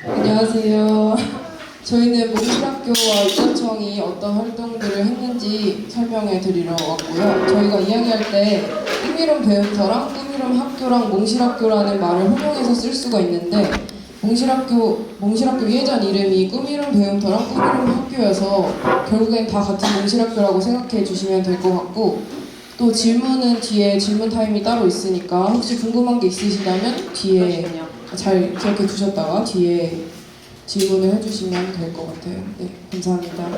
안녕하세요. 저희는 몽실학교와 유자청이 어떤 활동들을 했는지 설명해 드리러 왔고요. 저희가 이야기할 때 꾸미름 배움터랑 꾸미름 학교랑 몽실학교라는 말을 혼용해서 쓸 수가 있는데 몽실학교 예전 이름이 꾸미름 배움터랑 꾸미름 학교여서 결국엔 다 같은 몽실학교라고 생각해 주시면 될 것 같고, 또 질문은 뒤에 질문 타임이 따로 있으니까 혹시 궁금한 게 있으시다면 뒤에 잘 기억해 두셨다가 뒤에 질문을 해주시면 될 것 같아요. 네, 감사합니다.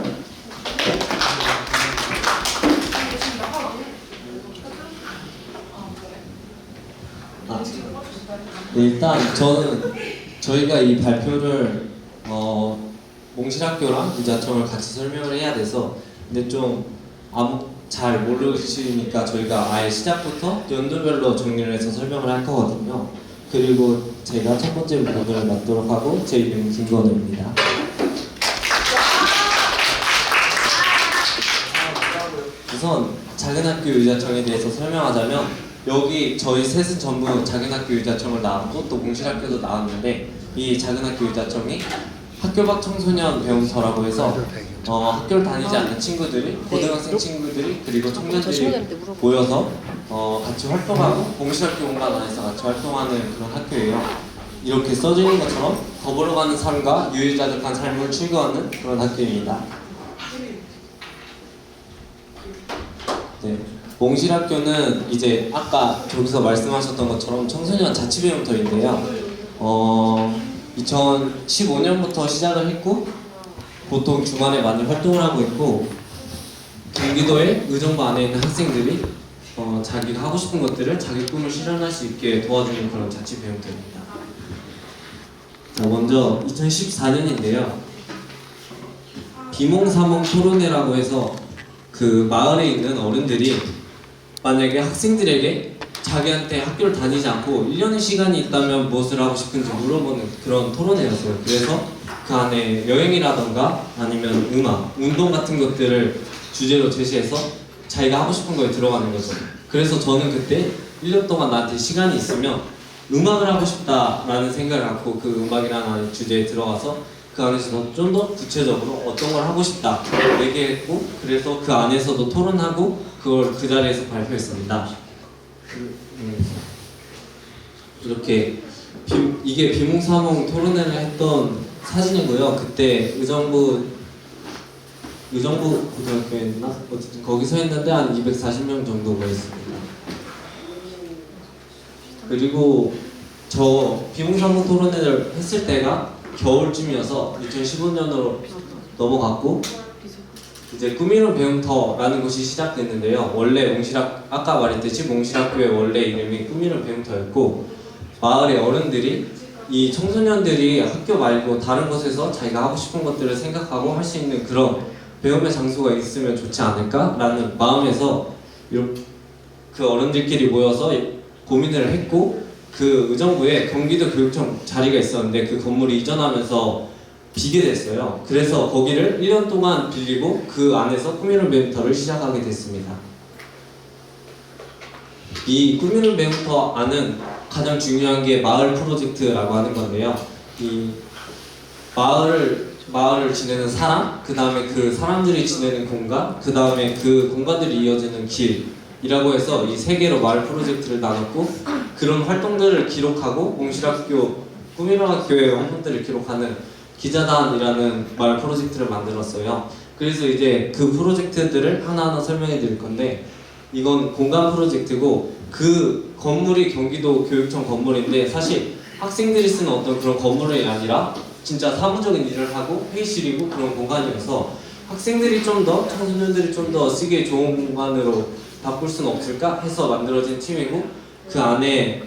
네, 일단 저희가 이 발표를 몽실학교랑 유자청을 같이 설명을 해야 돼서, 근데 좀 잘 모르시니까 저희가 아예 시작부터 연도별로 정리를 해서 설명을 할 거거든요. 그리고 제가 첫 번째 부분을 맡도록 하고, 제 이름은 김건우입니다. 우선 작은 학교 유자청에 대해서 설명하자면, 여기 저희 셋은 전부 작은 학교 유자청을 나왔고 또 몽실학교도 나왔는데, 이 작은 학교 유자청이 학교 밖 청소년 배움터라고 해서 학교를 다니지 않는 친구들이, 고등학생 친구들이 그리고 청년들이 모여서 같이 활동하고 몽실학교 공간 안에서 같이 활동하는 그런 학교예요. 이렇게 써져 있는 것처럼 더불어가는 삶과 유유자적한 삶을 추구하는 그런 학교입니다. 네, 몽실학교는 이제 아까 저기서 말씀하셨던 것처럼 청소년 자치배움터인데요. 2015년부터 시작을 했고, 보통 주말에 많이 활동을 하고 있고, 경기도의 의정부 안에 있는 학생들이 자기가 하고 싶은 것들을, 자기 꿈을 실현할 수 있게 도와주는 그런 자치배움터입니다. 자, 먼저 2014년인데요. 비몽사몽 토론회라고 해서 그 마을에 있는 어른들이 만약에 학생들에게 자기한테 학교를 다니지 않고 1년의 시간이 있다면 무엇을 하고 싶은지 물어보는 그런 토론회였어요. 그래서 그 안에 여행이라던가 아니면 음악, 운동 같은 것들을 주제로 제시해서 자기가 하고 싶은 거에 들어가는 거죠. 그래서 저는 그때 1년 동안 나한테 시간이 있으면 음악을 하고 싶다라는 생각을 갖고 그 음악이라는 주제에 들어가서 그 안에서 좀 더 구체적으로 어떤 걸 하고 싶다 얘기했고, 그래서 그 안에서도 토론하고 그걸 그 자리에서 발표했습니다. 이렇게 이게 비몽사몽 토론회를 했던 사진이고요. 그때 의정부 고등학교였나? 어쨌든 거기서 했는데 한 240명 정도 모였습니다. 그리고 저 비몽사몽 토론회를 했을 때가 겨울쯤이어서 2015년으로 넘어갔고, 이제 꾸미름 배움터라는 곳이 시작됐는데요. 원래 아까 말했듯이 몽실학교의 원래 이름이 꾸미름 배움터였고, 마을의 어른들이 이 청소년들이 학교 말고 다른 곳에서 자기가 하고 싶은 것들을 생각하고 할 수 있는 그런 배움의 장소가 있으면 좋지 않을까라는 마음에서 그 어른들끼리 모여서 고민을 했고, 그 의정부에 경기도 교육청 자리가 있었는데 그 건물이 이전하면서 비게 됐어요. 그래서 거기를 1년 동안 빌리고 그 안에서 꾸미름 배움터를 시작하게 됐습니다. 이 꾸미름 배움터 안은 가장 중요한 게 마을 프로젝트라고 하는 건데요. 이 마을을 지내는 사람, 그 다음에 그 사람들이 지내는 공간, 그 다음에 그 공간들이 이어지는 길이라고 해서 이 세 개로 마을 프로젝트를 나눴고, 그런 활동들을 기록하고 몽실학교, 꾸미름 학교의 활동들을 기록하는 기자단이라는 마을 프로젝트를 만들었어요. 그래서 이제 그 프로젝트들을 하나하나 설명해 드릴 건데, 이건 공간 프로젝트고, 그 건물이 경기도 교육청 건물인데 사실 학생들이 쓰는 어떤 그런 건물이 아니라 진짜 사무적인 일을 하고 회의실이고 그런 공간이어서 학생들이 좀 더, 청소년들이 좀 더 쓰기에 좋은 공간으로 바꿀 수는 없을까 해서 만들어진 팀이고, 그 안에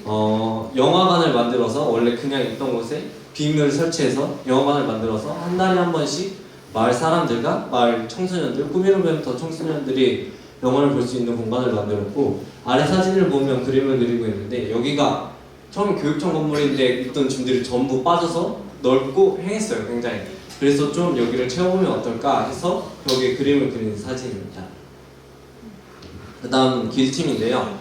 영화관을 만들어서 원래 그냥 있던 곳에 빔을 설치해서 영화관을 만들어서 한 달에 한 번씩 마을 사람들과 마을 청소년들, 꾸미름 배움터 청소년들이 영화를 볼 수 있는 공간을 만들었고, 아래 사진을 보면 그림을 그리고 있는데, 여기가 처음 교육청 건물인데 있던 짐들이 전부 빠져서 넓고 행했어요, 굉장히. 그래서 좀 여기를 채워보면 어떨까 해서 벽에 그림을 그리는 사진입니다. 그 다음 길팀인데요.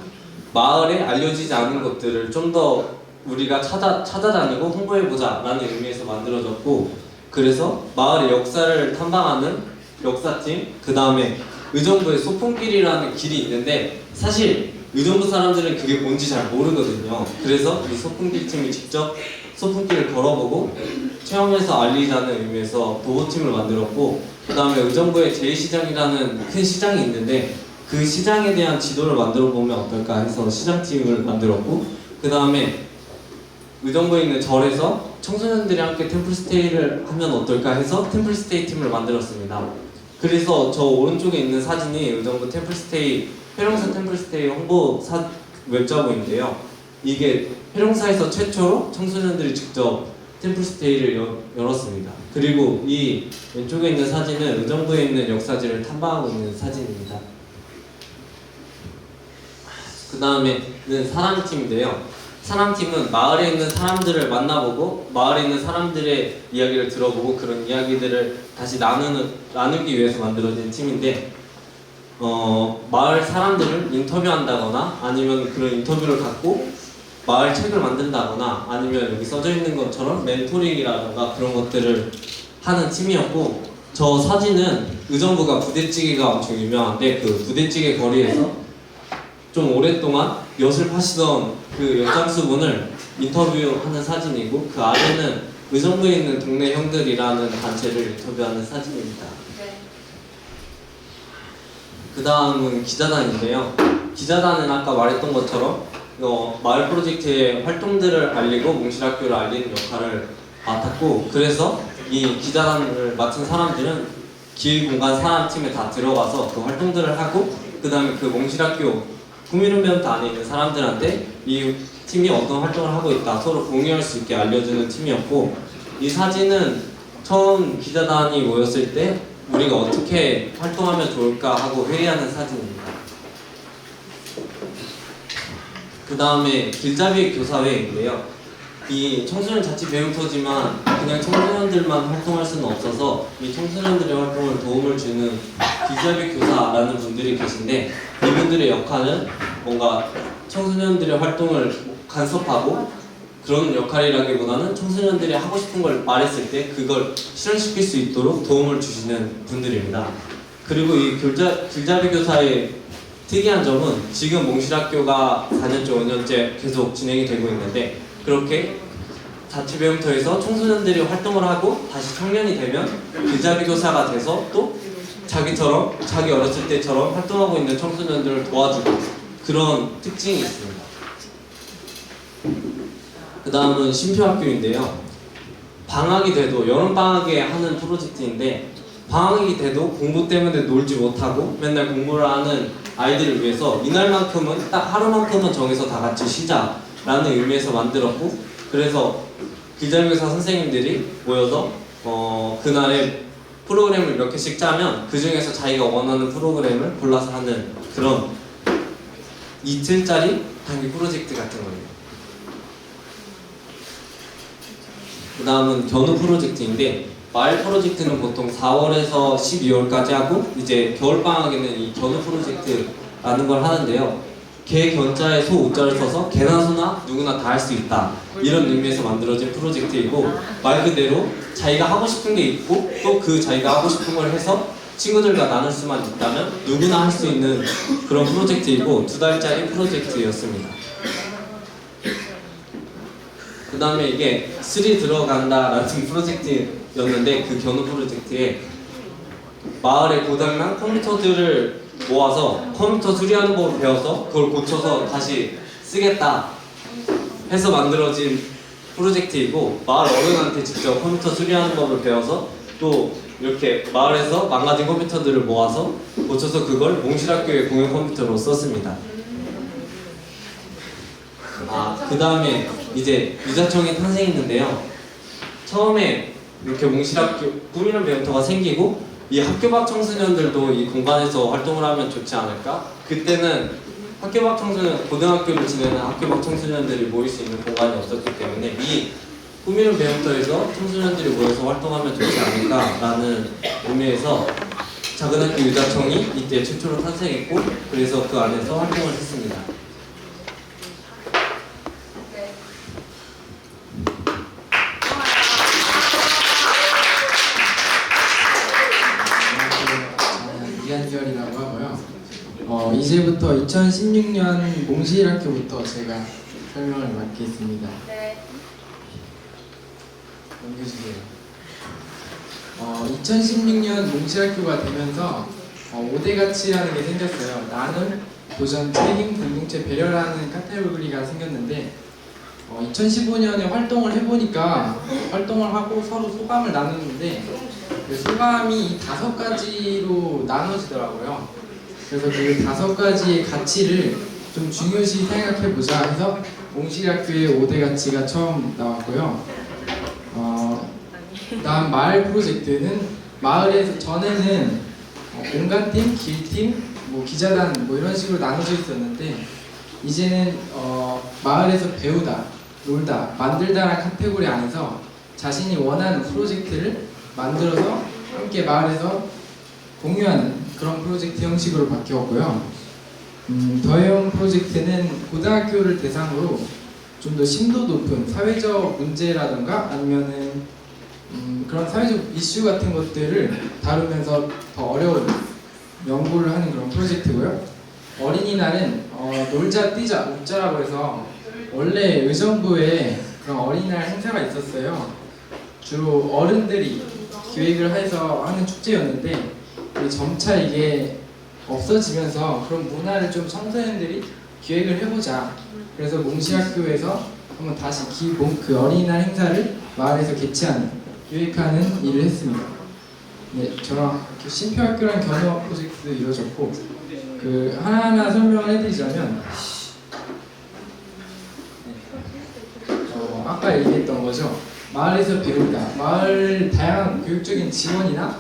마을에 알려지지 않은 것들을 좀 더 우리가 찾아다니고 홍보해보자라는 의미에서 만들어졌고, 그래서 마을의 역사를 탐방하는 역사팀, 그 다음에 의정부의 소풍길이라는 길이 있는데 사실 의정부 사람들은 그게 뭔지 잘 모르거든요. 그래서 이 소풍길 팀이 직접 소풍길을 걸어보고 체험해서 알리자는 의미에서 보호팀을 만들었고, 그 다음에 의정부에 제2시장이라는 큰 시장이 있는데 그 시장에 대한 지도를 만들어 보면 어떨까 해서 시장팀을 만들었고, 그 다음에 의정부에 있는 절에서 청소년들이 함께 템플스테이를 하면 어떨까 해서 템플스테이 팀을 만들었습니다. 그래서 저 오른쪽에 있는 사진이 의정부 템플스테이, 회룡사 템플스테이 홍보 웹자보인데요. 이게 회룡사에서 최초로 청소년들이 직접 템플스테이를 열었습니다. 그리고 이 왼쪽에 있는 사진은 의정부에 있는 역사지를 탐방하고 있는 사진입니다. 그 다음에는 사랑팀인데요. 사람팀은 마을에 있는 사람들을 만나보고 마을에 있는 사람들의 이야기를 들어보고 그런 이야기들을 다시 나누기 위해서 만들어진 팀인데, 마을 사람들을 인터뷰한다거나 아니면 그런 인터뷰를 갖고 마을 책을 만든다거나 아니면 여기 써져 있는 것처럼 멘토링이라던가 그런 것들을 하는 팀이었고, 저 사진은 의정부가 부대찌개가 엄청 유명한데 그 부대찌개 거리에서 좀 오랫동안 엿을 파시던 그 엿장수분을 인터뷰하는 사진이고, 그 아래는 의정부에 있는 동네 형들이라는 단체를 인터뷰하는 사진입니다. 그 다음은 기자단인데요. 기자단은 아까 말했던 것처럼 마을 프로젝트의 활동들을 알리고 몽실학교를 알리는 역할을 맡았고, 그래서 이 기자단을 맡은 사람들은 기획공간 사람팀에 다 들어가서 그 활동들을 하고, 그 다음에 그 몽실학교 구미룸벤트 안에 있는 사람들한테 이 팀이 어떤 활동을 하고 있다 서로 공유할 수 있게 알려주는 팀이었고, 이 사진은 처음 기자단이 모였을 때 우리가 어떻게 활동하면 좋을까 하고 회의하는 사진입니다. 그 다음에 길잡이 교사회인데요. 이 청소년 자치 배움터지만 그냥 청소년들만 활동할 수는 없어서 이 청소년들의 활동을 도움을 주는 길잡이 교사라는 분들이 계신데, 이분들의 역할은 뭔가 청소년들의 활동을 간섭하고 그런 역할이라기보다는 청소년들이 하고 싶은 걸 말했을 때 그걸 실현시킬 수 있도록 도움을 주시는 분들입니다. 그리고 이 길잡이 교사의 특이한 점은 지금 몽실학교가 4년째 5년째 계속 진행이 되고 있는데, 그렇게 자치배움터에서 청소년들이 활동을 하고 다시 청년이 되면 길잡이 교사가 돼서 또 자기처럼 자기 어렸을 때처럼 활동하고 있는 청소년들을 도와주고 그런 특징이 있습니다. 그 다음은 심표학교인데요. 방학이 돼도 여름방학에 하는 프로젝트인데, 방학이 돼도 공부 때문에 놀지 못하고 맨날 공부를 하는 아이들을 위해서 이날만큼은 딱 하루만큼은 정해서 다 같이 쉬자라는 의미에서 만들었고, 그래서 길잡이교사 선생님들이 모여서 그날의 프로그램을 몇 개씩 짜면 그 중에서 자기가 원하는 프로그램을 골라서 하는 그런 이틀짜리 단기 프로젝트 같은 거예요. 그 다음은 견우 프로젝트인데, 마을 프로젝트는 보통 4월에서 12월까지 하고 이제 겨울방학에는 이 견우 프로젝트라는 걸 하는데요. 개 견자에 소 우자를 써서 개나 소나 누구나 다 할 수 있다 이런 의미에서 만들어진 프로젝트이고, 말 그대로 자기가 하고 싶은 게 있고 또 그 자기가 하고 싶은 걸 해서 친구들과 나눌 수만 있다면 누구나 할 수 있는 그런 프로젝트이고 2달짜리 프로젝트였습니다. 그 다음에 이게 3 들어간다라는 프로젝트였는데, 그 견우 프로젝트에 마을에 고장난 컴퓨터들을 모아서 컴퓨터 수리하는 법을 배워서 그걸 고쳐서 다시 쓰겠다 해서 만들어진 프로젝트이고, 마을 어른한테 직접 컴퓨터 수리하는 법을 배워서 또 이렇게 마을에서 망가진 컴퓨터들을 모아서 고쳐서 그걸 몽실학교의 공용 컴퓨터로 썼습니다. 그 다음에 이제 유자청이 탄생했는데요. 처음에 이렇게 몽실학교 꾸미는 배움터가 생기고 이 학교 밖 청소년들도 이 공간에서 활동을 하면 좋지 않을까? 그때는 학교 밖 청소년, 고등학교를 지내는 학교 밖 청소년들이 모일 수 있는 공간이 없었기 때문에 이 꾸미는 배움터에서 청소년들이 모여서 활동하면 좋지 않을까라는 의미에서 작은학교 유자청이 이때 최초로 탄생했고, 그래서 그 안에서 활동을 했습니다. 이제부터 2016년 몽실학교부터 제가 설명을 맡겠습니다. 네. 넘겨주세요. 2016년 몽실학교가 되면서 5대 가치라는 게 생겼어요. 나눔, 도전, 책임, 공동체, 배려라는 카테고리가 생겼는데 2015년에 활동을 해보니까 활동을 하고 서로 소감을 나누는데 그 소감이 이 5가지로 나눠지더라고요. 그래서 그 5가지의 가치를 좀 중요시 생각해보자 해서 몽실학교의 5대 가치가 처음 나왔고요. 다음 마을 프로젝트는 마을에서 전에는 공간팀, 길팀, 뭐 기자단 뭐 이런 식으로 나눠져 있었는데 이제는 마을에서 배우다, 놀다, 만들다라는 카테고리 안에서 자신이 원하는 프로젝트를 만들어서 함께 마을에서 공유하는 그런 프로젝트 형식으로 바뀌었고요. 더해온 프로젝트는 고등학교를 대상으로 좀 더 심도 높은 사회적 문제라던가 아니면은 그런 사회적 이슈 같은 것들을 다루면서 더 어려운 연구를 하는 그런 프로젝트고요. 어린이날은 놀자 뛰자 웃자라고 해서 원래 의정부에 그런 어린이날 행사가 있었어요. 주로 어른들이 기획을 해서 하는 축제였는데 점차 이게 없어지면서 그런 문화를 좀 청소년들이 기획을 해보자. 그래서 몽실학교에서 한번 다시 그 어린이날 행사를 마을에서 개최하는, 기획하는 일을 했습니다. 네, 저랑 신표학교랑 견우학 프로젝트도 이루어졌고 그 하나하나 설명을 해드리자면 아까 얘기했던 거죠. 마을에서 배우다. 마을 다양한 교육적인 지원이나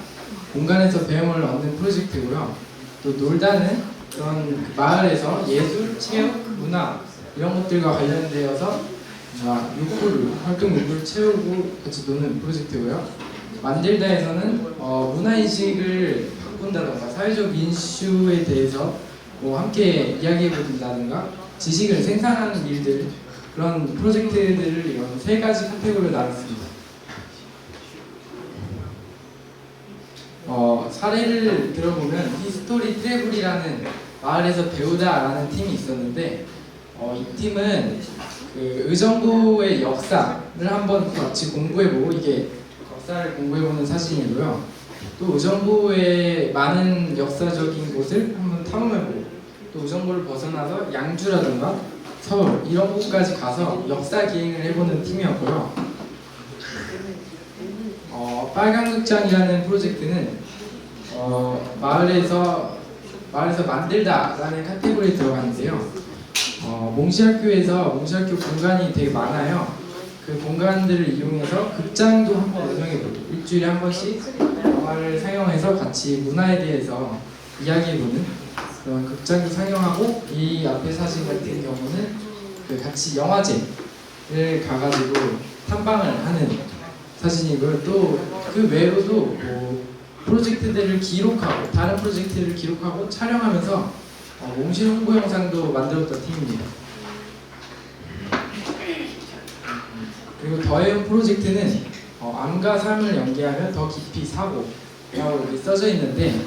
공간에서 배움을 얻는 프로젝트고요. 또 놀다는 그런 그 마을에서 예술, 체육, 문화 이런 것들과 관련되어서 활동 욕구를 채우고 같이 노는 프로젝트고요. 만들다에서는 문화인식을 바꾼다던가 사회적 이슈에 대해서 뭐 함께 이야기해본다던가 지식을 생산하는 일들 그런 프로젝트들을 이런 3가지 카테고리로 나눴습니다. 사례를 들어보면 히스토리 트래블이라는 마을에서 배우다라는 팀이 있었는데 이 팀은 그 의정부의 역사를 한번 같이 공부해보고 이게 역사를 공부해보는 사진이고요. 또 의정부의 많은 역사적인 곳을 한번 탐험해보고 또 의정부를 벗어나서 양주라든가 서울 이런 곳까지 가서 역사 기행을 해보는 팀이었고요. 빨강극장이라는 프로젝트는 마을에서 만들다라는 카테고리에 들어가는데요. 몽실학교에서 몽실학교 공간이 되게 많아요. 그 공간들을 이용해서 극장도 한번 운영해보고 일주일에 한 번씩 영화를 상영해서 같이 문화에 대해서 이야기해보는 그런 극장도 상영하고 이 앞에 사진 같은 경우는 그 같이 영화제를 가가지고 탐방을 하는 사진이고요. 또 그 외로도 뭐 프로젝트들을 기록하고 다른 프로젝트를 기록하고 촬영하면서 몽실 홍보 영상도 만들었던 팀입니다. 그리고 더해온 프로젝트는 암과 삶을 연계하면 더 깊이 사고라고 이렇게 써져 있는데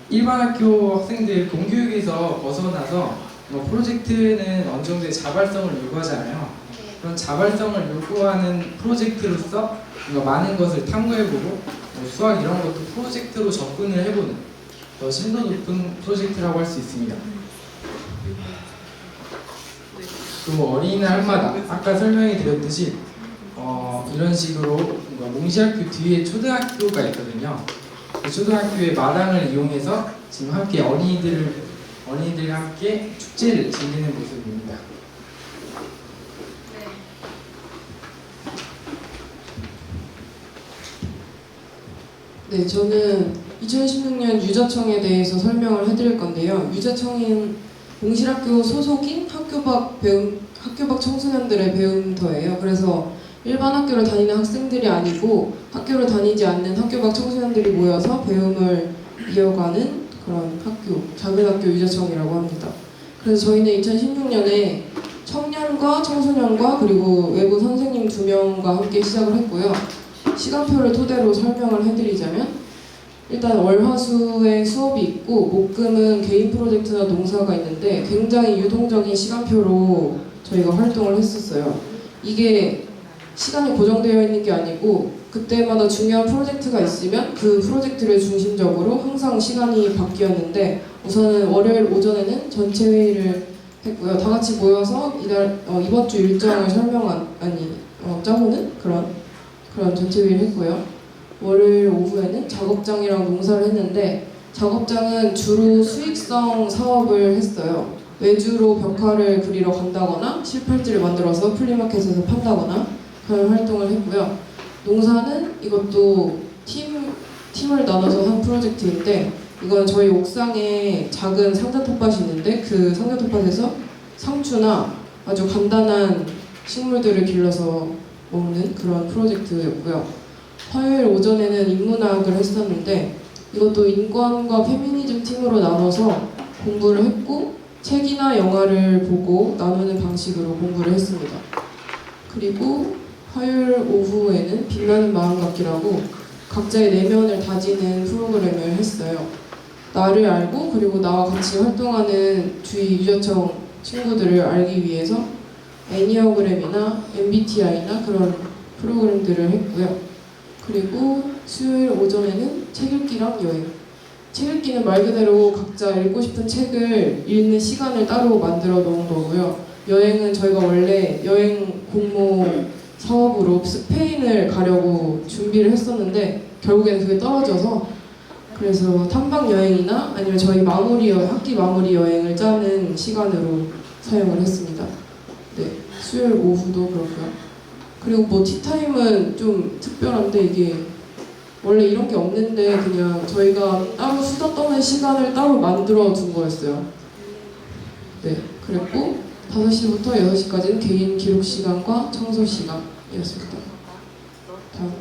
일반 학교 학생들 공교육에서 벗어나서 프로젝트는 어느 정도의 자발성을 요구하잖아요. 그런 자발성을 요구하는 프로젝트로서 많은 것을 탐구해보고 수학 이런 것도 프로젝트로 접근을 해보는 더 심도 높은 프로젝트라고 할 수 있습니다. 또 어린이날 한마다 아까 설명해 드렸듯이 이런 식으로 몽실학교 뒤에 초등학교가 있거든요. 그 초등학교의 마당을 이용해서 지금 함께 어린이들과 함께 축제를 즐기는 모습입니다. 네, 저는 2016년 유자청에 대해서 설명을 해드릴 건데요. 유자청은 몽실학교 소속인 학교 밖 청소년들의 배움터예요. 그래서 일반 학교를 다니는 학생들이 아니고 학교를 다니지 않는 학교 밖 청소년들이 모여서 배움을 이어가는 그런 학교, 작은 학교 유자청이라고 합니다. 그래서 저희는 2016년에 청년과 청소년과 그리고 외부 선생님 2명과 함께 시작을 했고요. 시간표를 토대로 설명을 해드리자면 일단 월화수의 수업이 있고 목금은 개인 프로젝트나 농사가 있는데 굉장히 유동적인 시간표로 저희가 활동을 했었어요. 이게 시간이 고정되어 있는 게 아니고 그때마다 중요한 프로젝트가 있으면 그 프로젝트를 중심적으로 항상 시간이 바뀌었는데 우선은 월요일 오전에는 전체 회의를 했고요. 다 같이 모여서 이번 주 일정을 짜보는 그런 전체 회의를 했고요. 월요일 오후에는 작업장이랑 농사를 했는데 작업장은 주로 수익성 사업을 했어요. 외주로 벽화를 그리러 간다거나 실팔찌를 만들어서 플리마켓에서 판다거나 그런 활동을 했고요. 농사는 이것도 팀을 나눠서 한 프로젝트인데 이건 저희 옥상에 작은 상자 텃밭이 있는데 그 상자 텃밭에서 상추나 아주 간단한 식물들을 길러서 먹는 그런 프로젝트였고요. 화요일 오전에는 인문학을 했었는데 이것도 인권과 페미니즘 팀으로 나눠서 공부를 했고 책이나 영화를 보고 나누는 방식으로 공부를 했습니다. 그리고 화요일 오후에는 빛나는 마음갖기라고 각자의 내면을 다지는 프로그램을 했어요. 나를 알고 그리고 나와 같이 활동하는 주위 유저청 친구들을 알기 위해서 애니어그램이나 MBTI나 그런 프로그램들을 했고요. 그리고 수요일 오전에는 책 읽기랑 여행. 책 읽기는 말 그대로 각자 읽고 싶은 책을 읽는 시간을 따로 만들어 놓은 거고요. 여행은 저희가 원래 여행 공모 사업으로 스페인을 가려고 준비를 했었는데 결국에는 그게 떨어져서 그래서 탐방 여행이나 아니면 저희 학기 마무리 여행을 짜는 시간으로 사용을 했습니다. 네, 수요일 오후도 그렇고요. 그리고 뭐 티타임은 좀 특별한데 이게 원래 이런 게 없는데 그냥 저희가 따로 수다 떠는 시간을 따로 만들어 둔 거였어요. 네, 그랬고 5시부터 6시까지는 개인 기록 시간과 청소 시간이었습니다. 다음.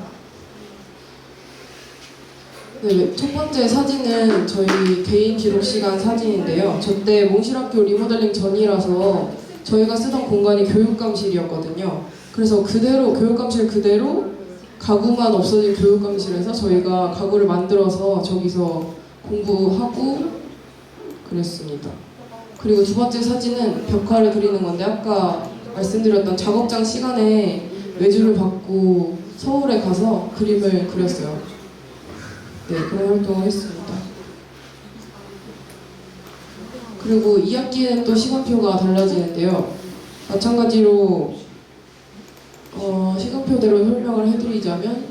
네, 첫 번째 사진은 저희 개인 기록 시간 사진인데요. 저 때 몽실학교 리모델링 전이라서 저희가 쓰던 공간이 교육감실이었거든요. 그래서 교육감실 그대로 가구만 없어진 교육감실에서 저희가 가구를 만들어서 저기서 공부하고 그랬습니다. 그리고 두 번째 사진은 벽화를 그리는 건데 아까 말씀드렸던 작업장 시간에 외주를 받고 서울에 가서 그림을 그렸어요. 네, 그런 활동을 했습니다. 그리고 2학기에는 또 시간표가 달라지는데요. 마찬가지로 시간표대로 설명을 해드리자면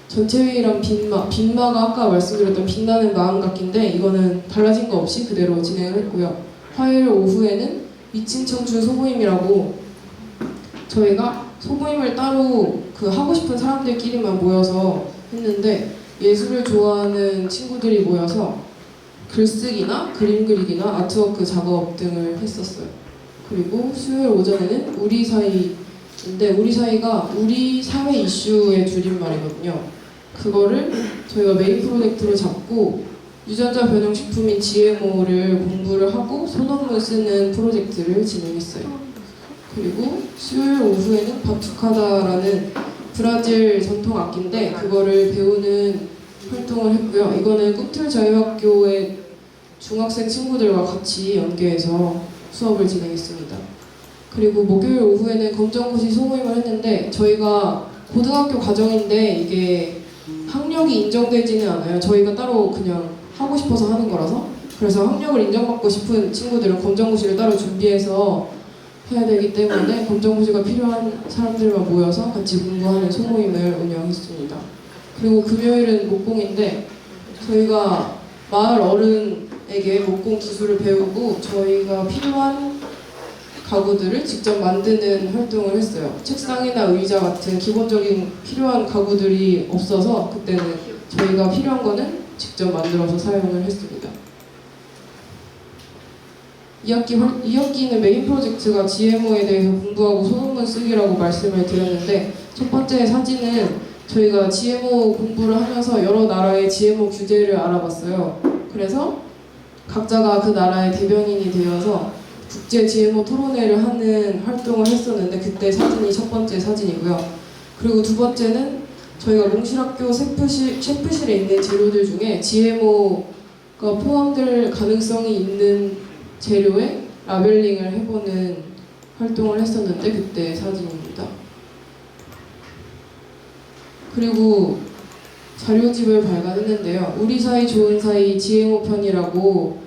전체 회의랑 빈마가 아까 말씀드렸던 빛나는 마음갖기인데 이거는 달라진 거 없이 그대로 진행을 했고요. 화요일 오후에는 미친 청춘 소모임이라고 저희가 소모임을 따로 하고 싶은 사람들끼리만 모여서 했는데 예술을 좋아하는 친구들이 모여서 글쓰기나 그림 그리기나 아트워크 작업 등을 했었어요. 그리고 수요일 오전에는 우리 사이인데 우리 사이가 우리 사회 이슈의 줄임말이거든요. 그거를 저희가 메인 프로젝트로 잡고 유전자 변형 식품인 GMO를 공부를 하고 소논문 쓰는 프로젝트를 진행했어요. 그리고 수요일 오후에는 바투카다라는 브라질 전통 악기인데 그거를 배우는 활동을 했고요. 이거는 꿈틀 자유학교의 중학생 친구들과 같이 연계해서 수업을 진행했습니다. 그리고 목요일 오후에는 검정고시 소모임을 했는데 저희가 고등학교 과정인데 이게 학력이 인정되지는 않아요. 저희가 따로 그냥 하고 싶어서 하는 거라서. 그래서 학력을 인정받고 싶은 친구들은 검정고시를 따로 준비해서 해야 되기 때문에 검정고시가 필요한 사람들만 모여서 같이 공부하는 소모임을 운영했습니다. 그리고 금요일은 목공인데 저희가 마을 어른에게 목공 기술을 배우고 저희가 필요한 가구들을 직접 만드는 활동을 했어요. 책상이나 의자 같은 기본적인 필요한 가구들이 없어서 그때는 저희가 필요한 거는 직접 만들어서 사용을 했습니다. 2학기는 메인 프로젝트가 GMO에 대해서 공부하고 소논문 쓰기라고 말씀을 드렸는데 첫 번째 사진은 저희가 GMO 공부를 하면서 여러 나라의 GMO 규제를 알아봤어요. 그래서 각자가 그 나라의 대변인이 되어서 국제 GMO 토론회를 하는 활동을 했었는데 그때 사진이 첫 번째 사진이고요. 그리고 두 번째는 저희가 몽실학교 셰프실에 있는 재료들 중에 GMO가 포함될 가능성이 있는 재료에 라벨링을 해보는 활동을 했었는데 그때 사진입니다. 그리고 자료집을 발간했는데요. 우리 사이 좋은 사이 GMO 편이라고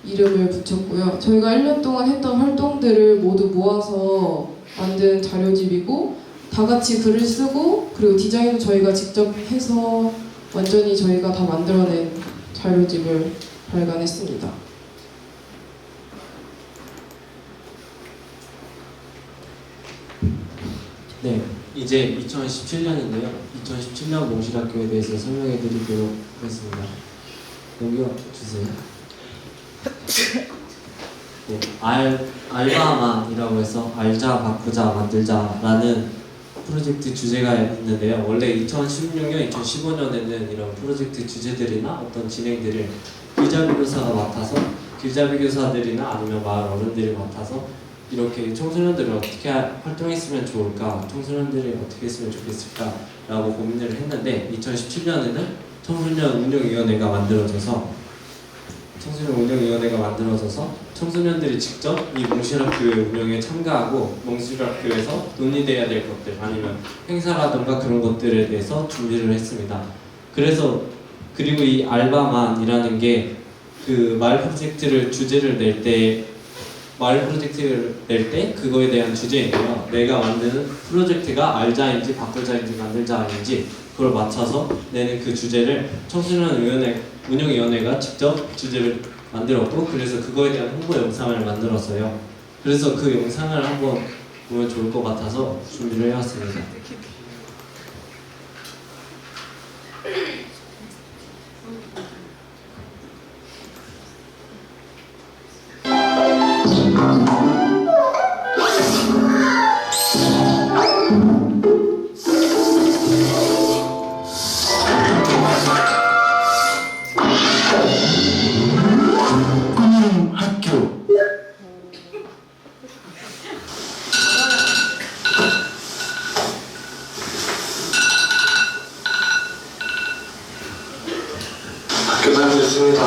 이름을 붙였고요. 저희가 1년 동안 했던 활동들을 모두 모아서 만든 자료집이고 다 같이 글을 쓰고 그리고 디자인도 저희가 직접 해서 완전히 저희가 다 만들어낸 자료집을 발간했습니다. 네, 이제 2017년인데요. 2017년 몽실학교에 대해서 설명해 드리도록 하겠습니다. 여기요, 주세요. 네, 알바만이라고 해서 알자, 바꾸자, 만들자라는 프로젝트 주제가 있는데요. 원래 2016년, 2015년에는 이런 프로젝트 주제들이나 어떤 진행들을 길잡이교사가 맡아서 길잡이교사들이나 아니면 마을 어른들이 맡아서 이렇게 청소년들을 어떻게 활동했으면 좋을까, 청소년들이 어떻게 했으면 좋겠을까라고 고민을 했는데 2017년에는 청소년 운영위원회가 만들어져서 청소년들이 직접 이 몽실학교의 운영에 참가하고 몽실학교에서 논의돼야 될 것들 아니면 행사라든가 그런 것들에 대해서 준비를 했습니다. 그리고 이 알바만이라는 게 그 마을 프로젝트를 낼 때 그거에 대한 주제인데요. 내가 만드는 프로젝트가 알자인지 바꾸자인지 만들자인지 그걸 맞춰서 내는 그 주제를 운영위원회가 직접 주제를 만들었고 그래서 그거에 대한 홍보 영상을 만들었어요. 그래서 그 영상을 한번 보면 좋을 것 같아서 준비를 해왔습니다. 끝나겠습니다.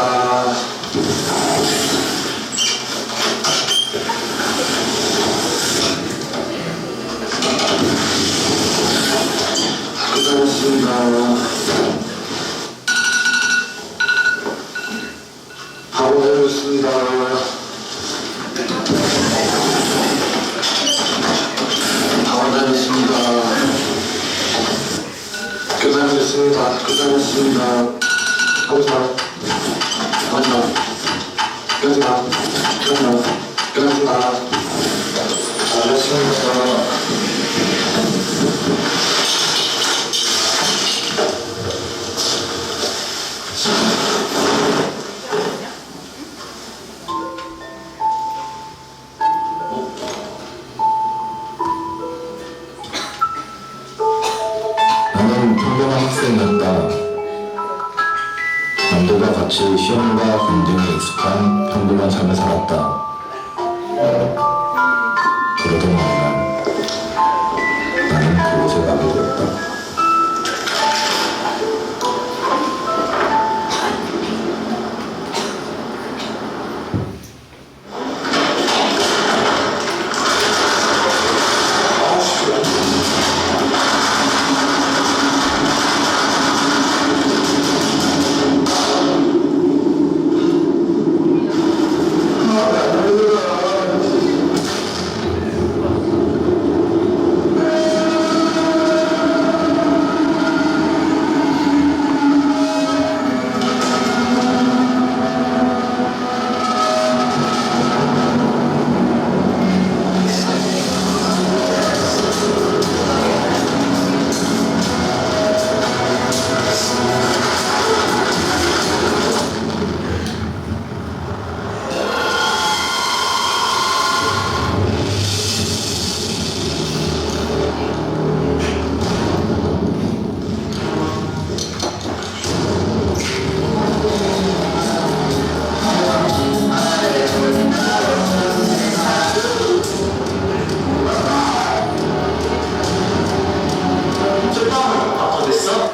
바로 내렸습니다. 끝나겠습니다. 끝났습니다. 잘했습니다. 나는 평범한 학생이었다. 남들과 같이 시험과 검증에 익숙한 평범한 삶을 살았다. 그러던 어느 날 나는 그곳에 가게 되었다. 됐어?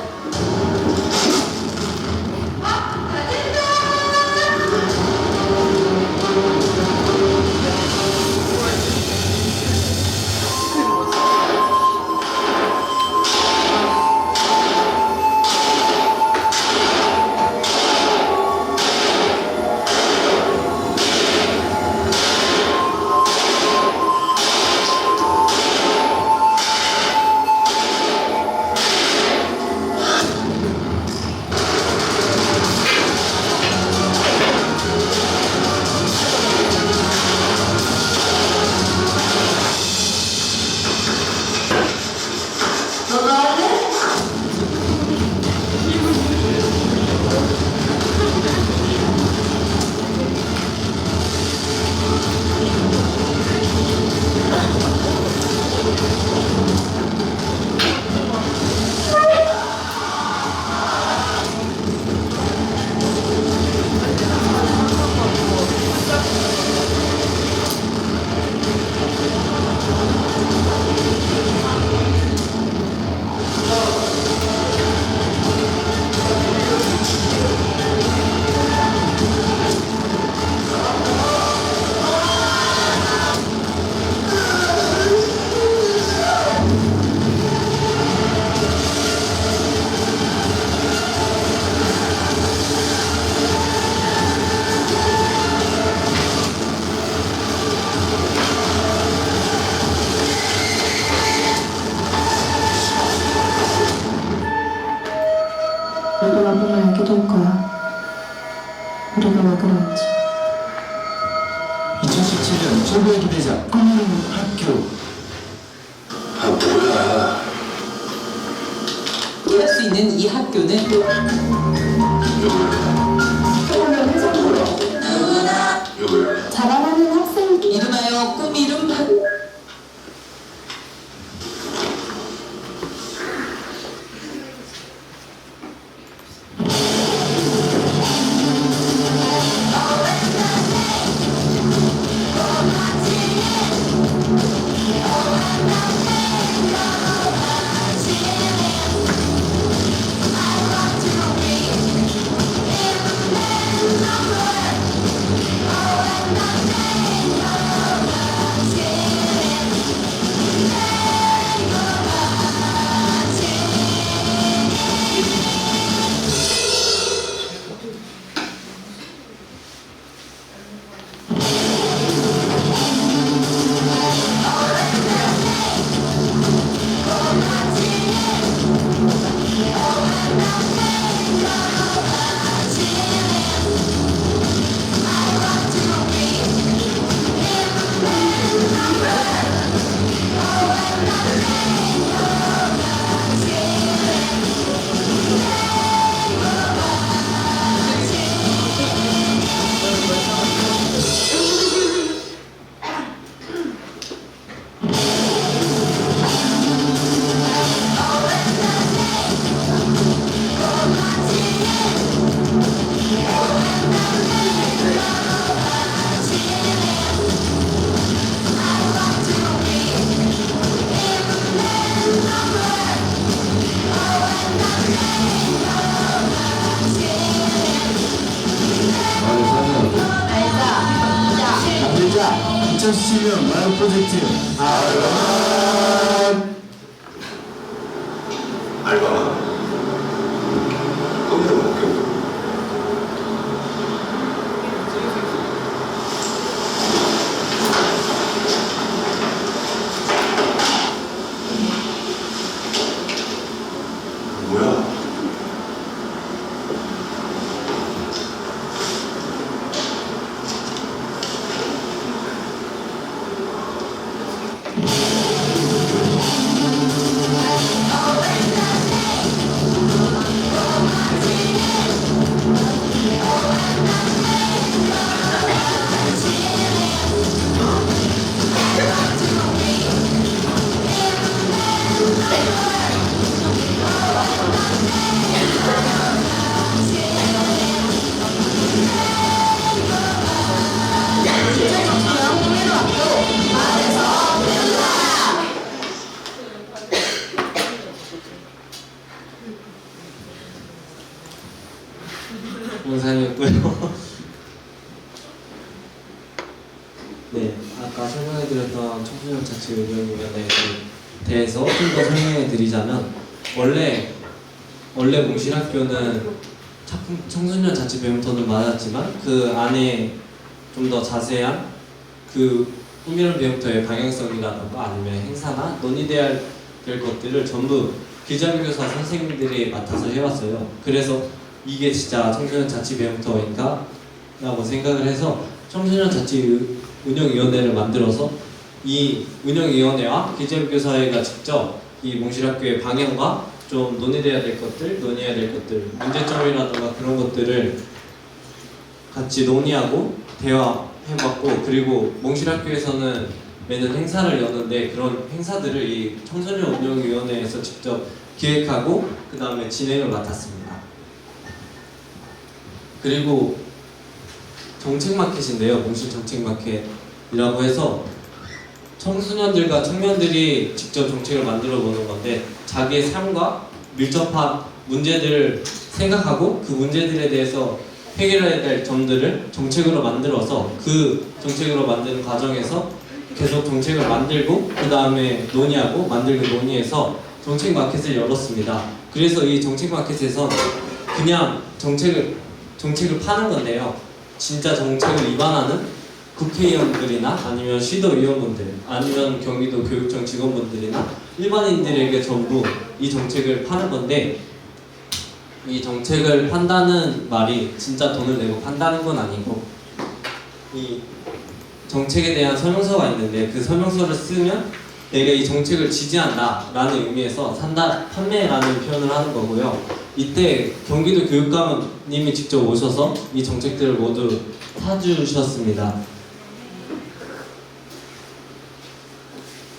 너도 보면 알게 될 거야. 우리가 왜 그런지. 2017년 최고의 기대작 꿈이름 학교. 아 뭐야? 할 수 있는 이 학교는 이걸 자라나는 학생. 이름하여 꿈이름 학교. 만들자 2017년 마을 프로젝트 알바나 꿈이름 학교. 뭐야? 영상이었고요. 네, 아까 설명해드렸던 청소년 자치 운영위원회에 대해서 좀 더 설명해드리자면 원래 몽실학교는 청소년 자치 배움터는 맞았지만 그 안에 좀 더 자세한 그 꾸미는 배움터의 방향성이라던가 아니면 행사나 논의돼야 될 것들을 전부 기자교사 선생님들이 맡아서 해왔어요. 그래서 이게 진짜 청소년 자치 배움터인가? 라고 생각을 해서 청소년 자치 운영위원회를 만들어서 이 운영위원회와 기자교사회가 직접 이 몽실학교의 방향과 좀 논의돼야 될 것들, 논의해야 될 것들, 문제점이라던가 그런 것들을 같이 논의하고 대화해봤고, 그리고 몽실학교에서는 매년 행사를 여는데 그런 행사들을 이 청소년 운영위원회에서 직접 기획하고 그 다음에 진행을 맡았습니다. 그리고 정책 마켓인데요. 몽실 정책 마켓이라고 해서 청소년들과 청년들이 직접 정책을 만들어 보는 건데 자기의 삶과 밀접한 문제들을 생각하고 그 문제들에 대해서 해결해야 될 점들을 정책으로 만들어서 그 정책으로 만드는 과정에서 계속 정책을 만들고 그 다음에 논의하고 만들고 논의해서 정책 마켓을 열었습니다. 그래서 이 정책 마켓에서 그냥 정책을 파는 건데요. 진짜 정책을 위반하는 국회의원들이나 아니면 시도의원분들 아니면 경기도 교육청 직원분들이나 일반인들에게 전부 이 정책을 파는 건데, 이 정책을 판다는 말이 진짜 돈을 내고 판다는 건 아니고 이 정책에 대한 설명서가 있는데 그 설명서를 쓰면 내가 이 정책을 지지한다 라는 의미에서 산다, 판매라는 표현을 하는 거고요. 이때 경기도 교육감님이 직접 오셔서 이 정책들을 모두 사주셨습니다.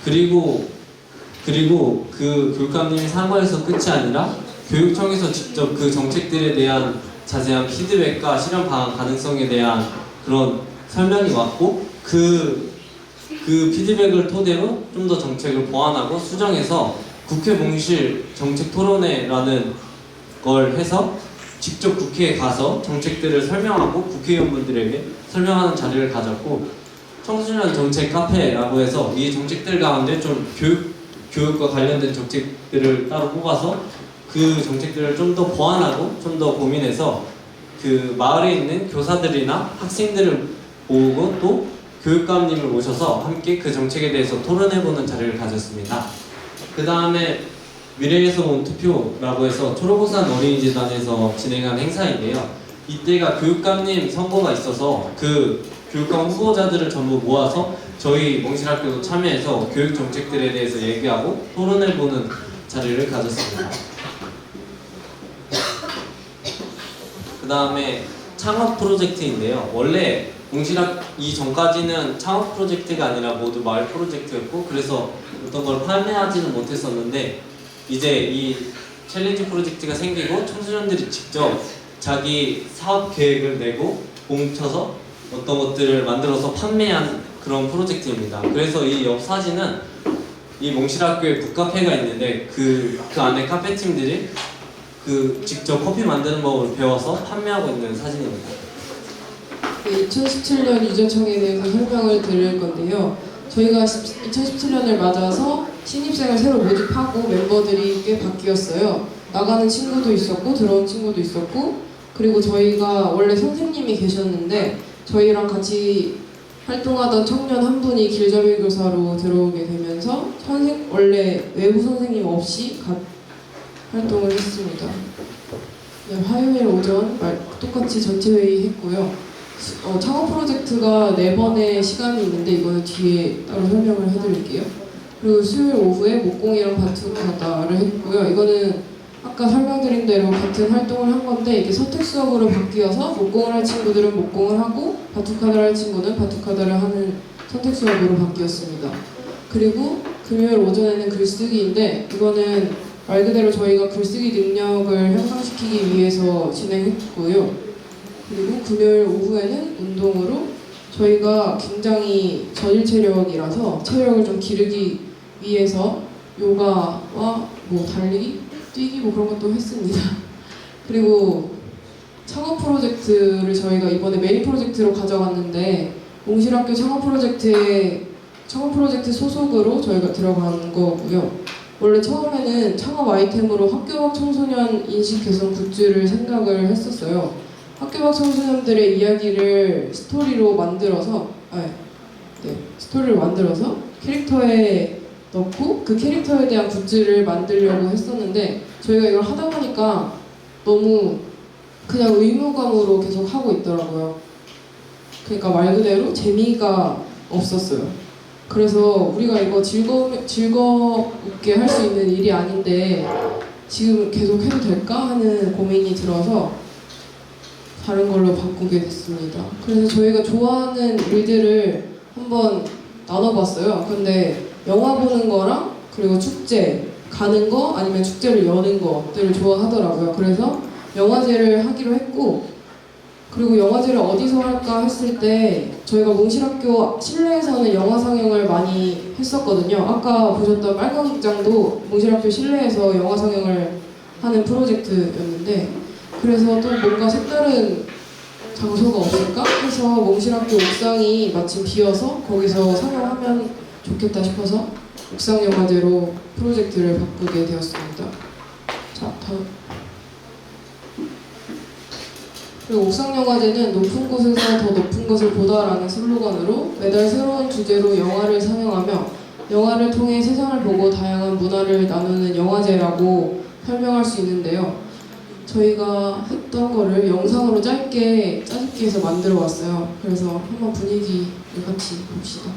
그리고 그 교육감님이 산 거에서 끝이 아니라 교육청에서 직접 그 정책들에 대한 자세한 피드백과 실현 방안 가능성에 대한 그런 설명이 왔고 그 피드백을 토대로 좀 더 정책을 보완하고 수정해서 국회 몽실 정책 토론회라는 걸 해서 직접 국회에 가서 정책들을 설명하고 국회의원분들에게 설명하는 자리를 가졌고, 청소년 정책 카페라고 해서 이 정책들 가운데 좀 교육과 관련된 정책들을 따로 뽑아서 그 정책들을 좀 더 보완하고 좀 더 고민해서 그 마을에 있는 교사들이나 학생들을 모으고 또 교육감님을 모셔서 함께 그 정책에 대해서 토론해보는 자리를 가졌습니다. 그 다음에 미래에서 온 투표라고 해서 초록우산 어린이재단에서 진행한 행사인데요. 이때가 교육감님 선거가 있어서 그 교육감 후보자들을 전부 모아서 저희 몽실학교도 참여해서 교육 정책들에 대해서 얘기하고 토론해보는 자리를 가졌습니다. 그 다음에 창업 프로젝트인데요. 원래 몽실학 이전까지는 창업 프로젝트가 아니라 모두 마을 프로젝트였고 그래서 어떤 걸 판매하지는 못했었는데 이제 이 챌린지 프로젝트가 생기고 청소년들이 직접 자기 사업 계획을 내고 뭉쳐서 어떤 것들을 만들어서 판매한 그런 프로젝트입니다. 그래서 이 옆 사진은 이 몽실학교에 북카페가 있는데 그 안에 카페팀들이 그 직접 커피 만드는 법을 배워서 판매하고 있는 사진입니다. 2017년 유전청에 대해서 설명을 드릴 건데요. 저희가 2017년을 맞아서 신입생을 새로 모집하고 멤버들이 꽤 바뀌었어요. 나가는 친구도 있었고 들어온 친구도 있었고, 그리고 저희가 원래 선생님이 계셨는데 저희랑 같이 활동하던 청년 한 분이 길잡이 교사로 들어오게 되면서 원래 외부 선생님 없이 활동을 했습니다. 네, 화요일 오전 똑같이 전체 회의 했고요. 창업 프로젝트가 4번의 시간이 있는데 이거는 뒤에 따로 설명을 해드릴게요. 그리고 수요일 오후에 목공이랑 바투카다를 했고요. 이거는 아까 설명드린 대로 같은 활동을 한 건데 이게 선택 수업으로 바뀌어서 목공을 할 친구들은 목공을 하고 바투카다를 할 친구는 바투카다를 하는 선택 수업으로 바뀌었습니다. 그리고 금요일 오전에는 글쓰기인데 이거는 말 그대로 저희가 글쓰기 능력을 향상시키기 위해서 진행했고요. 그리고 금요일 오후에는 운동으로 저희가 굉장히 저질 체력이라서 체력을 좀 기르기 위해서 요가와 뭐 달리기, 뛰기 뭐 그런 것도 했습니다. 그리고 창업 프로젝트를 저희가 이번에 메인 프로젝트로 가져갔는데 몽실학교 창업 프로젝트 소속으로 저희가 들어간 거고요. 원래 처음에는 창업 아이템으로 학교 밖 청소년 인식 개선 굿즈를 생각을 했었어요. 학교 밖 청소년들의 이야기를 스토리로 만들어서 캐릭터에 넣고 그 캐릭터에 대한 굿즈를 만들려고 했었는데 저희가 이걸 하다 보니까 너무 그냥 의무감으로 계속 하고 있더라고요. 그러니까 말 그대로 재미가 없었어요. 그래서 우리가 이거 즐겁게 할 수 있는 일이 아닌데 지금 계속 해도 될까 하는 고민이 들어서 다른 걸로 바꾸게 됐습니다. 그래서 저희가 좋아하는 일들을 한번 나눠봤어요. 근데 영화 보는 거랑 그리고 축제 가는 거 아니면 축제를 여는 것들을 좋아하더라고요. 그래서 영화제를 하기로 했고 그리고 영화제를 어디서 할까 했을 때 저희가 몽실학교 실내에서는 영화 상영을 많이 했었거든요. 아까 보셨던 빨간 극장도 몽실학교 실내에서 영화 상영을 하는 프로젝트였는데 그래서 또 뭔가 색다른 장소가 없을까 해서 몽실학교 옥상이 마침 비어서 거기서 상영하면 좋겠다 싶어서 옥상 영화제로 프로젝트를 바꾸게 되었습니다. 자, 다음. 그리고 옥상영화제는 높은 곳에서 더 높은 것을 보다라는 슬로건으로 매달 새로운 주제로 영화를 상영하며 영화를 통해 세상을 보고 다양한 문화를 나누는 영화제라고 설명할 수 있는데요. 저희가 했던 거를 영상으로 짧게 해서 만들어 왔어요. 그래서 한번 분위기를 같이 봅시다.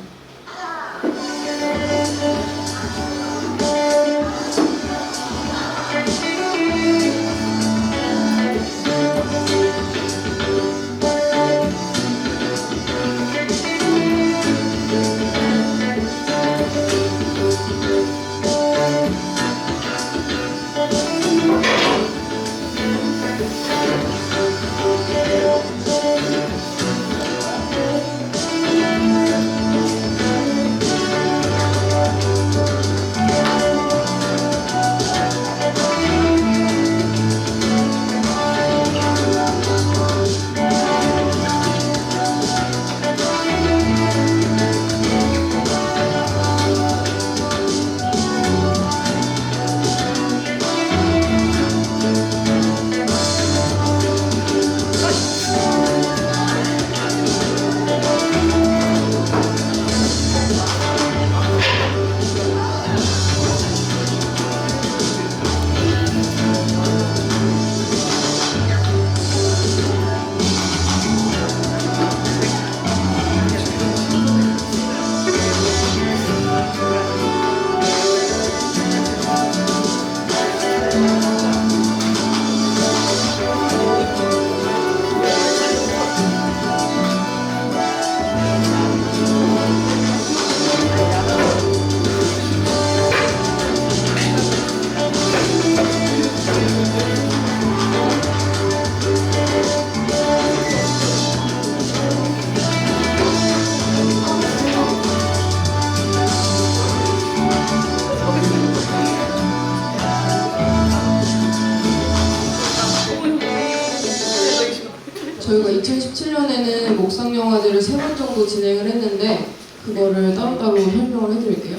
저희가 2017년에는 목상영화제를 3번 정도 진행을 했는데 그거를 따로따로 설명을 해드릴게요.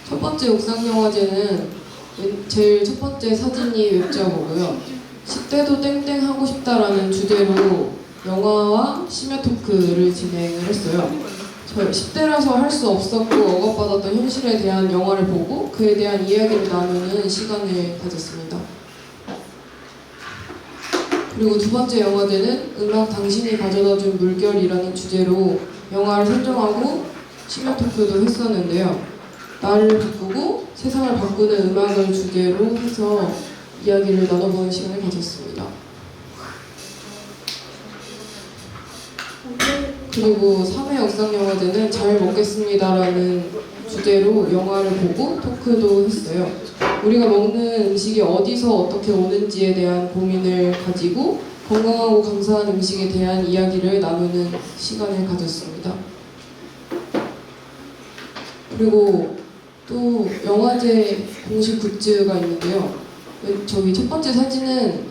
첫 번째 옥상영화제는 제일 첫 번째 사진이 웹자고요. 10대도 땡땡 하고 싶다라는 주제로 영화와 심야 토크를 진행을 했어요. 저희 10대라서 할 수 없었고 억압받았던 현실에 대한 영화를 보고 그에 대한 이야기를 나누는 시간을 가졌습니다. 그리고 두 번째 영화제는 음악 당신이 가져다준 물결이라는 주제로 영화를 선정하고 심야 토크도 했었는데요. 나를 바꾸고 세상을 바꾸는 음악을 주제로 해서 이야기를 나눠보는 시간을 가졌습니다. 그리고 3회 옥상영화제는 잘 먹겠습니다라는 주제로 영화를 보고 토크도 했어요. 우리가 먹는 음식이 어디서 어떻게 오는지에 대한 고민을 가지고 건강하고 감사한 음식에 대한 이야기를 나누는 시간을 가졌습니다. 그리고 또 영화제 공식 굿즈가 있는데요. 저기 첫 번째 사진은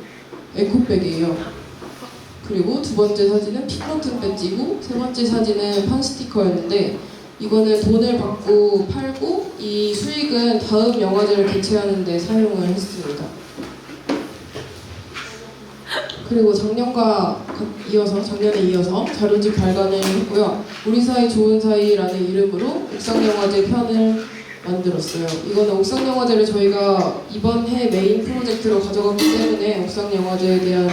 에코백이에요. 그리고 두 번째 사진은 핑거튼 배지고 세 번째 사진은 판 스티커였는데 이거는 돈을 받고 팔고 이 수익은 다음 영화제를 개최하는 데 사용을 했습니다. 그리고 작년에 이어서 자료집 발간을 했고요. 우리 사이 좋은 사이라는 이름으로 옥상영화제 편을 만들었어요. 이거는 옥상영화제를 저희가 이번 해 메인 프로젝트로 가져갔기 때문에 옥상영화제에 대한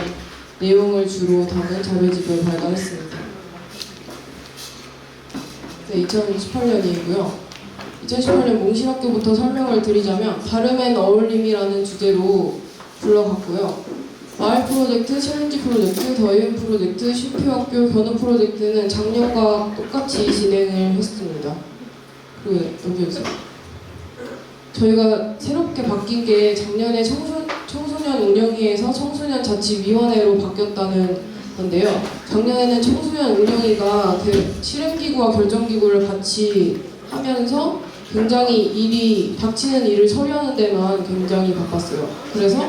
내용을 주로 담은 자료집을 발간했습니다. 네, 2018년이고요. 2018년 몽실학교부터 설명을 드리자면 다름엔 어울림이라는 주제로 불러갔고요. 마을 프로젝트, 챌린지 프로젝트, 더이운 프로젝트, 쉼표학교, 견우 프로젝트는 작년과 똑같이 진행을 했습니다. 그리고 여기 오세요. 저희가 새롭게 바뀐 게 작년에 청소년 운영위에서 청소년 자치위원회로 바뀌었다는 건데요. 작년에는 청소년 운영위가 실행기구와 결정기구를 같이 하면서 굉장히 닥치는 일을 처리하는 데만 굉장히 바빴어요. 그래서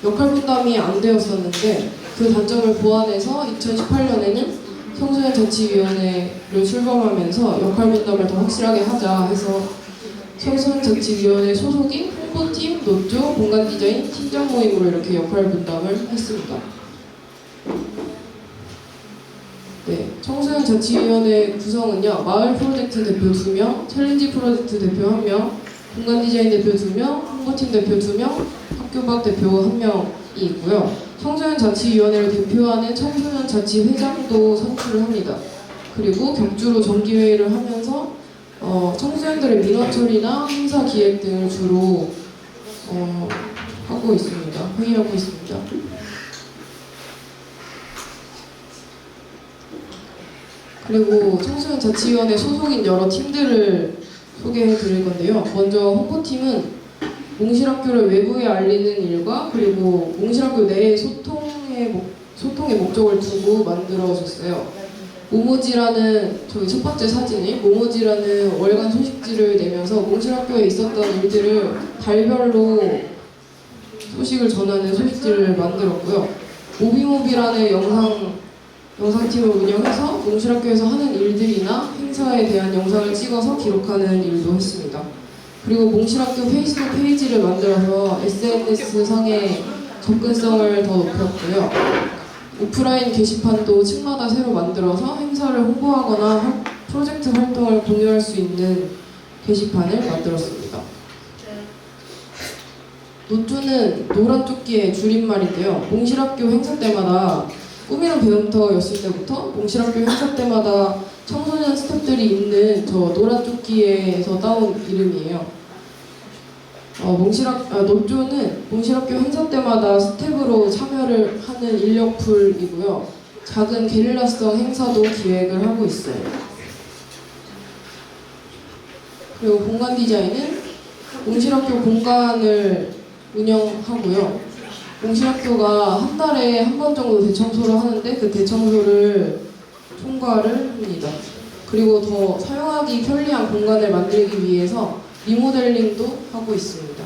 역할 분담이 안 되었었는데 그 단점을 보완해서 2018년에는 청소년 자치위원회를 출범하면서 역할 분담을 더 확실하게 하자 해서 청소년 자치위원회 소속인 홍보팀, 노조, 공간 디자인, 팀장 모임으로 이렇게 역할 분담을 했습니다. 네, 청소년 자치위원회 구성은요. 마을 프로젝트 대표 2명, 챌린지 프로젝트 대표 1명, 공간 디자인 대표 2명, 홍보팀 대표 2명, 학교 밖 대표 1명이 있고요. 청소년 자치위원회를 대표하는 청소년 자치회장도 선출을 합니다. 그리고 격주로 정기회의를 하면서 청소년들의 민원 처리나 행사 기획 등을 주로 하고 있습니다. 회의하고 있습니다. 그리고 청소년 자치위원회 소속인 여러 팀들을 소개해 드릴 건데요. 먼저 홍보팀은 몽실학교를 외부에 알리는 일과 그리고 몽실학교 내의 소통의 목적을 두고 만들어졌어요. 모모지라는 저희 첫 번째 사진이 모모지라는 월간 소식지를 내면서 몽실학교에 있었던 일들을 달별로 소식을 전하는 소식지를 만들었고요. 모비모비라는 영상팀을 운영해서 몽실학교에서 하는 일들이나 행사에 대한 영상을 찍어서 기록하는 일도 했습니다. 그리고 몽실학교 페이스북 페이지를 만들어서 SNS상의 접근성을 더 높였고요. 오프라인 게시판도 층마다 새로 만들어서 행사를 홍보하거나 프로젝트 활동을 공유할 수 있는 게시판을 만들었습니다. 노조는 노란 조끼의 줄임말인데요. 몽실학교 행사 때마다 꿈이란 배움터였을 때부터 몽실학교 행사 때마다 청소년 스태프들이 입는 저 노란 조끼에서 따온 이름이에요. 노조는 몽실학교 행사 때마다 스텝으로 참여를 하는 인력풀이고요. 작은 게릴라성 행사도 기획을 하고 있어요. 그리고 공간 디자인은 몽실학교 공간을 운영하고요. 몽실학교가 한 달에 한 번 정도 대청소를 하는데 그 대청소를 총괄을 합니다. 그리고 더 사용하기 편리한 공간을 만들기 위해서 리모델링도 하고 있습니다.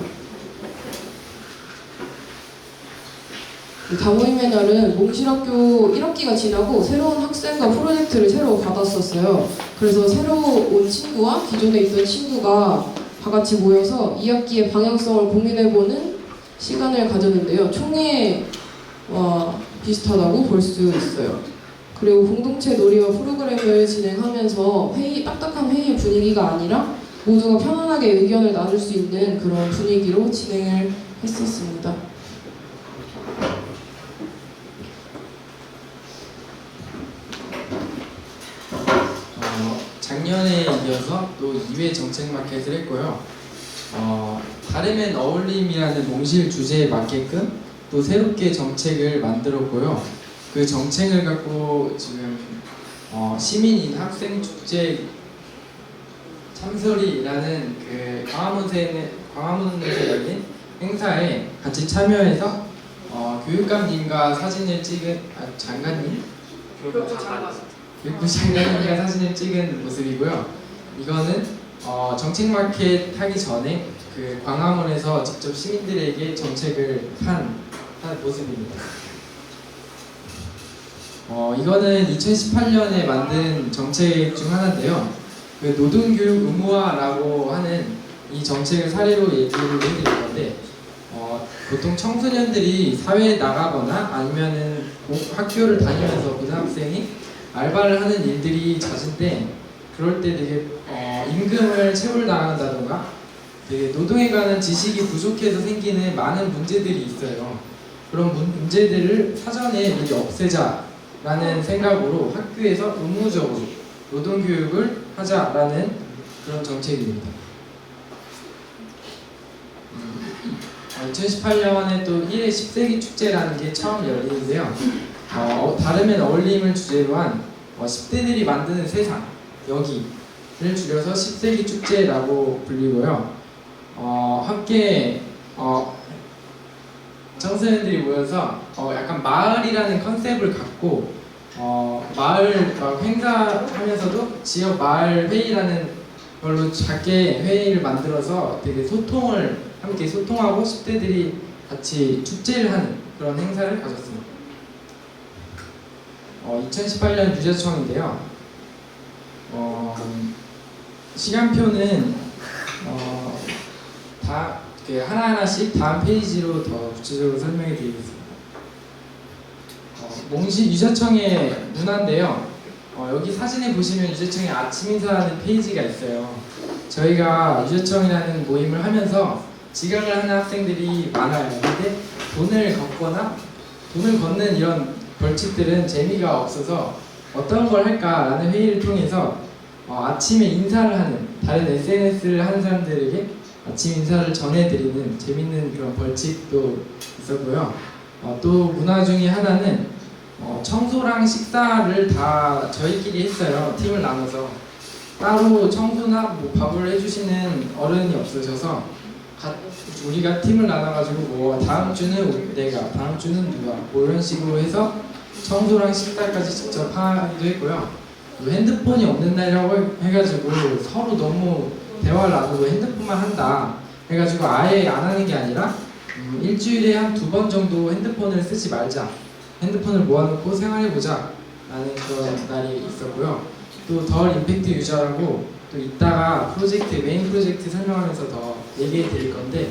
다모임 매날은 몽실학교 1학기가 지나고 새로운 학생과 프로젝트를 새로 받았었어요. 그래서 새로 온 친구와 기존에 있던 친구가 다 같이 모여서 2학기의 방향성을 고민해보는 시간을 가졌는데요. 총회와 비슷하다고 볼 수 있어요. 그리고 공동체 놀이와 프로그램을 진행하면서 딱딱한 회의 분위기가 아니라 모두가 편안하게 의견을 나눌 수 있는 그런 분위기로 진행을 했었습니다. 작년에 이어서 또 2회 정책 마켓을 했고요. 다름엔 어울림이라는 몽실 주제에 맞게끔 또 새롭게 정책을 만들었고요. 그 정책을 갖고 지금 시민인 학생 축제 참설이라는 그 광화문에서 열린 행사에 같이 참여해서 교육감님과 사진을 찍은 장관님? 교육부 장관님과 사진을 찍은 모습이고요. 이거는 정책 마켓 하기 전에 그 광화문에서 직접 시민들에게 정책을 한 모습입니다. 이거는 2018년에 만든 정책 중 하나인데요. 그 노동교육 의무화라고 하는 이 정책을 사례로 얘기를 해드릴 건데, 보통 청소년들이 사회에 나가거나 아니면은 학교를 다니면서 고등학생이 알바를 하는 일들이 잦은데, 그럴 때 되게 임금을 체불 당한다던가 되게 노동에 관한 지식이 부족해서 생기는 많은 문제들이 있어요. 그런 문제들을 사전에 미리 없애자라는 생각으로 학교에서 의무적으로 노동교육을 하자라는 그런 정책입니다. 2018년에 또 1회 10세기 축제라는 게 처음 열리는데요. 다름엔 어울림을 주제로 한 10대들이 만드는 세상, 여기를 줄여서 10세기 축제라고 불리고요. 함께 청소년들이 모여서 약간 마을이라는 컨셉을 갖고 마을 행사하면서도 지역 마을 회의라는 걸로 작게 회의를 만들어서 되게 함께 소통하고 10대들이 같이 축제를 하는 그런 행사를 가졌습니다. 2018년 유재청인데요. 시간표는 하나하나씩 다음 페이지로 더 구체적으로 설명해 드리겠습니다. 유재청의 문화인데요. 여기 사진에 보시면 유재청의 아침 인사하는 페이지가 있어요. 저희가 유재청이라는 모임을 하면서 지각을 하는 학생들이 많아요. 근데 돈을 걷는 이런 벌칙들은 재미가 없어서 어떤 걸 할까라는 회의를 통해서 아침에 인사를 하는, 다른 SNS를 하는 사람들에게 아침 인사를 전해드리는 재밌는 그런 벌칙도 있었고요. 또 문화 중에 하나는 청소랑 식사를 다 저희끼리 했어요. 팀을 나눠서. 따로 청소나 밥을 해주시는 어른이 없으셔서 우리가 팀을 나눠가지고 다음 주는 내가, 다음 주는 누가, 이런 식으로 해서 청소랑 식사까지 직접 하기도 했고요. 또 핸드폰이 없는 날이라고 해가지고 서로 너무 대화를 나누고 핸드폰만 한다 해가지고 아예 안 하는 게 아니라 일주일에 한 2번 정도 핸드폰을 쓰지 말자, 핸드폰을 모아놓고 생활해보자 라는 그런 날이 있었고요. 또 덜 임팩트 유저라고 또 이따가 메인 프로젝트 설명하면서 더 얘기해 드릴 건데,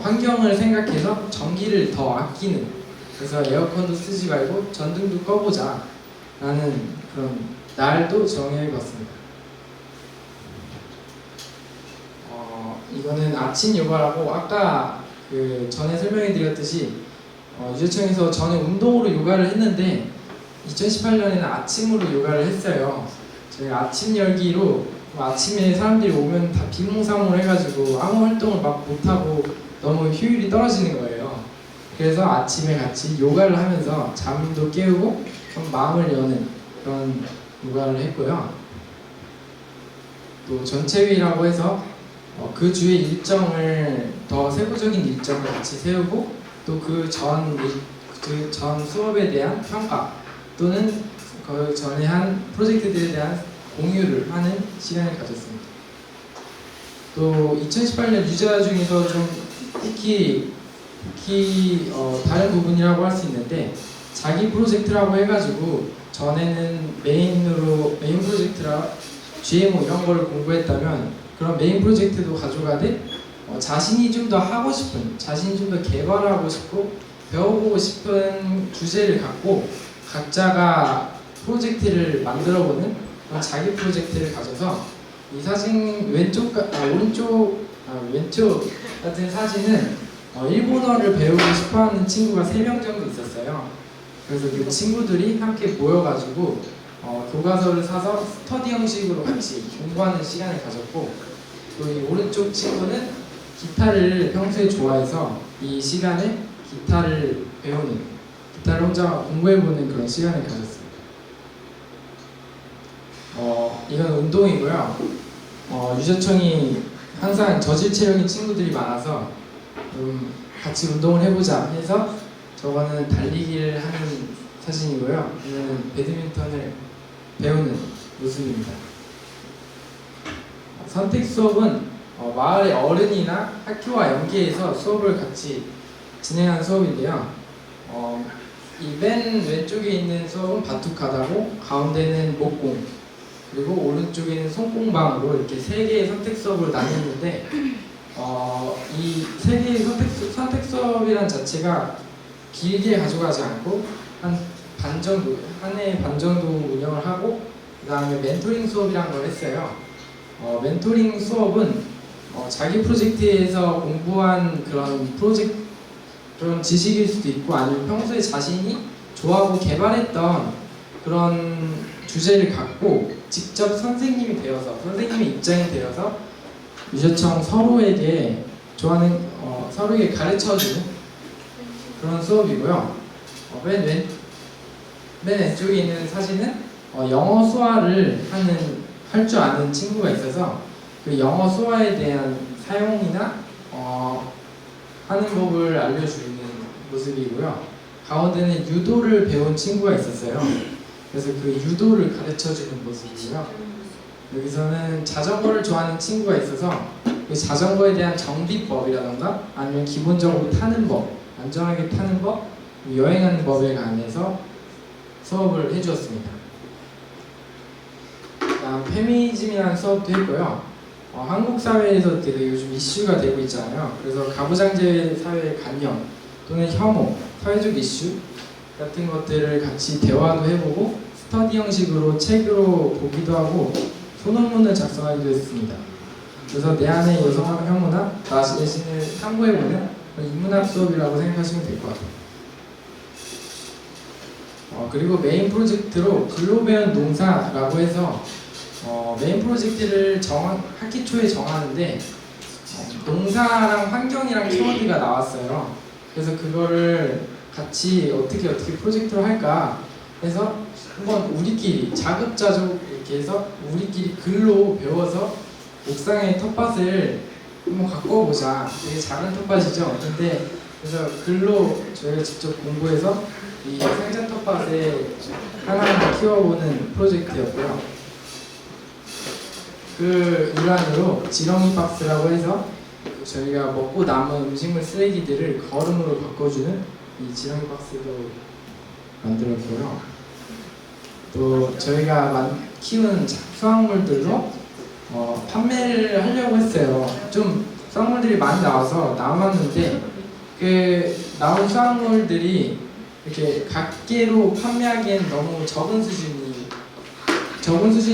환경을 생각해서 전기를 더 아끼는, 그래서 에어컨도 쓰지 말고 전등도 꺼보자 라는 그런 날도 정해 봤습니다. 이거는 아침 요가라고 아까 전에 설명해 드렸듯이 유재청에서 전에 운동으로 요가를 했는데 2018년에는 아침으로 요가를 했어요. 저희가 아침 열기로 아침에 사람들이 오면 다 비몽사몽 해가지고 아무 활동을 막 못하고 너무 효율이 떨어지는 거예요. 그래서 아침에 같이 요가를 하면서 잠도 깨우고 좀 마음을 여는 그런 요가를 했고요. 또 전체회의라고 해서 그 주의 일정을 더 세부적인 일정을 같이 세우고 또 그 전 수업에 대한 평가 또는 그 전에 한 프로젝트들에 대한 공유를 하는 시간을 가졌습니다. 또 2018년 유자 중에서 좀 특히 다른 부분이라고 할 수 있는데, 자기 프로젝트라고 해가지고 전에는 메인 프로젝트라 GMO 이런 걸 공부했다면 그런 메인 프로젝트도 가져가되 자신이 좀 더 하고 싶은, 자신이 좀 더 개발하고 싶고 배워보고 싶은 주제를 갖고 각자가 프로젝트를 만들어보는 그런 자기 프로젝트를 가져서, 이 사진 왼쪽 같은 사진은 일본어를 배우고 싶어하는 친구가 3명 정도 있었어요. 그래서 그 친구들이 함께 모여가지고 교과서를 사서 스터디 형식으로 같이 공부하는 시간을 가졌고, 또 이 오른쪽 친구는 기타를 평소에 좋아해서 이 시간에 기타를 혼자 공부해보는 그런 시간을 가졌습니다. 이건 운동이고요. 유재청이 항상 저질 체력인 친구들이 많아서 같이 운동을 해보자 해서 저거는 달리기를 하는 사진이고요. 이거는 배드민턴을 배우는 모습입니다. 선택 수업은 마을의 어른이나 학교와 연계해서 수업을 같이 진행하는 수업인데요. 이 맨 왼쪽에 있는 수업은 바투카다고 가운데는 목공 그리고 오른쪽에는 손공방으로 이렇게 세 개의 선택 수업을 나눴는데 이 세 개의 선택 수업이란 자체가 길게 가져가지 않고 한 해 반 정도 운영을 하고 그 다음에 멘토링 수업이란 걸 했어요. 멘토링 수업은 자기 프로젝트에서 공부한 그런 지식일 수도 있고 아니면 평소에 자신이 좋아하고 개발했던 그런 주제를 갖고 직접 선생님이 입장이 되어서 유저청 서로에게 서로에게 가르쳐주는 그런 수업이고요. 맨 왼쪽에 있는 사진은 영어 수화를 할 줄 아는 친구가 있어서 그 영어 수화에 대한 사용이나 하는 법을 알려주는 모습이고요. 가운데는 유도를 배운 친구가 있었어요. 그래서 그 유도를 가르쳐주는 모습이고요. 여기서는 자전거를 좋아하는 친구가 있어서 그 자전거에 대한 정비법이라던가 아니면 기본적으로 타는 법, 안전하게 타는 법, 여행하는 법에 관해서 수업을 해주었습니다. 다음 페미니즘이라는 수업도 했고요. 한국 사회에서 되게 요즘 이슈가 되고 있잖아요. 그래서 가부장제 사회의 관념 또는 혐오, 사회적 이슈 같은 것들을 같이 대화도 해보고 스터디 형식으로 책으로 보기도 하고 소논문을 작성하기도 했습니다. 그래서 내 안의 여성학 혐오나 나 자신을 탐구해보는 인문학 수업이라고 생각하시면 될 것 같아요. 그리고 메인 프로젝트로 글로배운 농사라고 해서 메인 프로젝트를 학기 초에 정하는데 농사랑 환경이랑 키워드가 나왔어요. 그래서 그거를 같이 어떻게 프로젝트로 할까 해서 한번 우리끼리 자급자족 이렇게 해서 우리끼리 글로 배워서 옥상의 텃밭을 한번 가꿔보자. 되게 작은 텃밭이죠. 근데 그래서 글로 저희가 직접 공부해서 이 생장 텃밭에 하나하나 키워보는 프로젝트였고요. 그 일환으로 지렁이 박스라고 해서 저희가 먹고 남은 음식물 쓰레기들을 거름으로 바꿔주는 이 지렁이 박스도 만들었고요. 또 저희가 키운 수확물들로 판매를 하려고 했어요. 좀 수확물들이 많이 남았는데 그 나온 수확물들이 이렇게 각계로 판매하기엔 너무 적은 수준이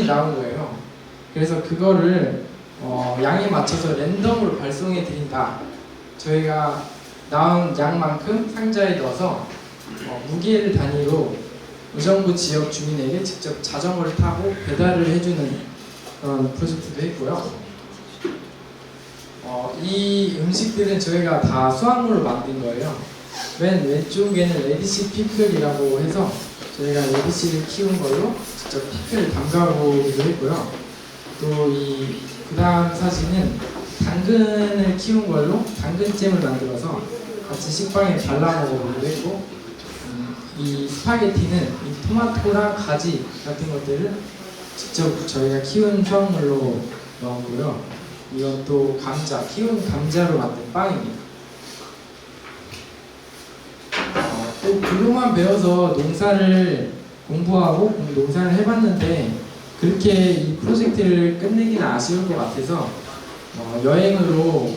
나온 거예요. 그래서 그거를 양에 맞춰서 랜덤으로 발송해 드린다. 저희가 나온 양만큼 상자에 넣어서 무게를 단위로 의정부 지역 주민에게 직접 자전거를 타고 배달을 해주는 그런 프로젝트도 했고요. 이 음식들은 저희가 다 수확물로 만든 거예요. 맨 왼쪽에는 레디시 피클이라고 해서 저희가 레디시를 키운 걸로 직접 피클을 담가보기도 했고요. 또 그 다음 사진은 당근을 키운 걸로 당근잼을 만들어서 같이 식빵에 발라 먹어보기도 했고, 이 스파게티는 이 토마토랑 가지 같은 것들을 직접 저희가 키운 수확물로 넣었고요. 이건 또 키운 감자로 만든 빵입니다. 또 글로만 배워서 농사를 공부하고 농사를 해봤는데 그렇게 이 프로젝트를 끝내기는 아쉬울 것 같아서 여행으로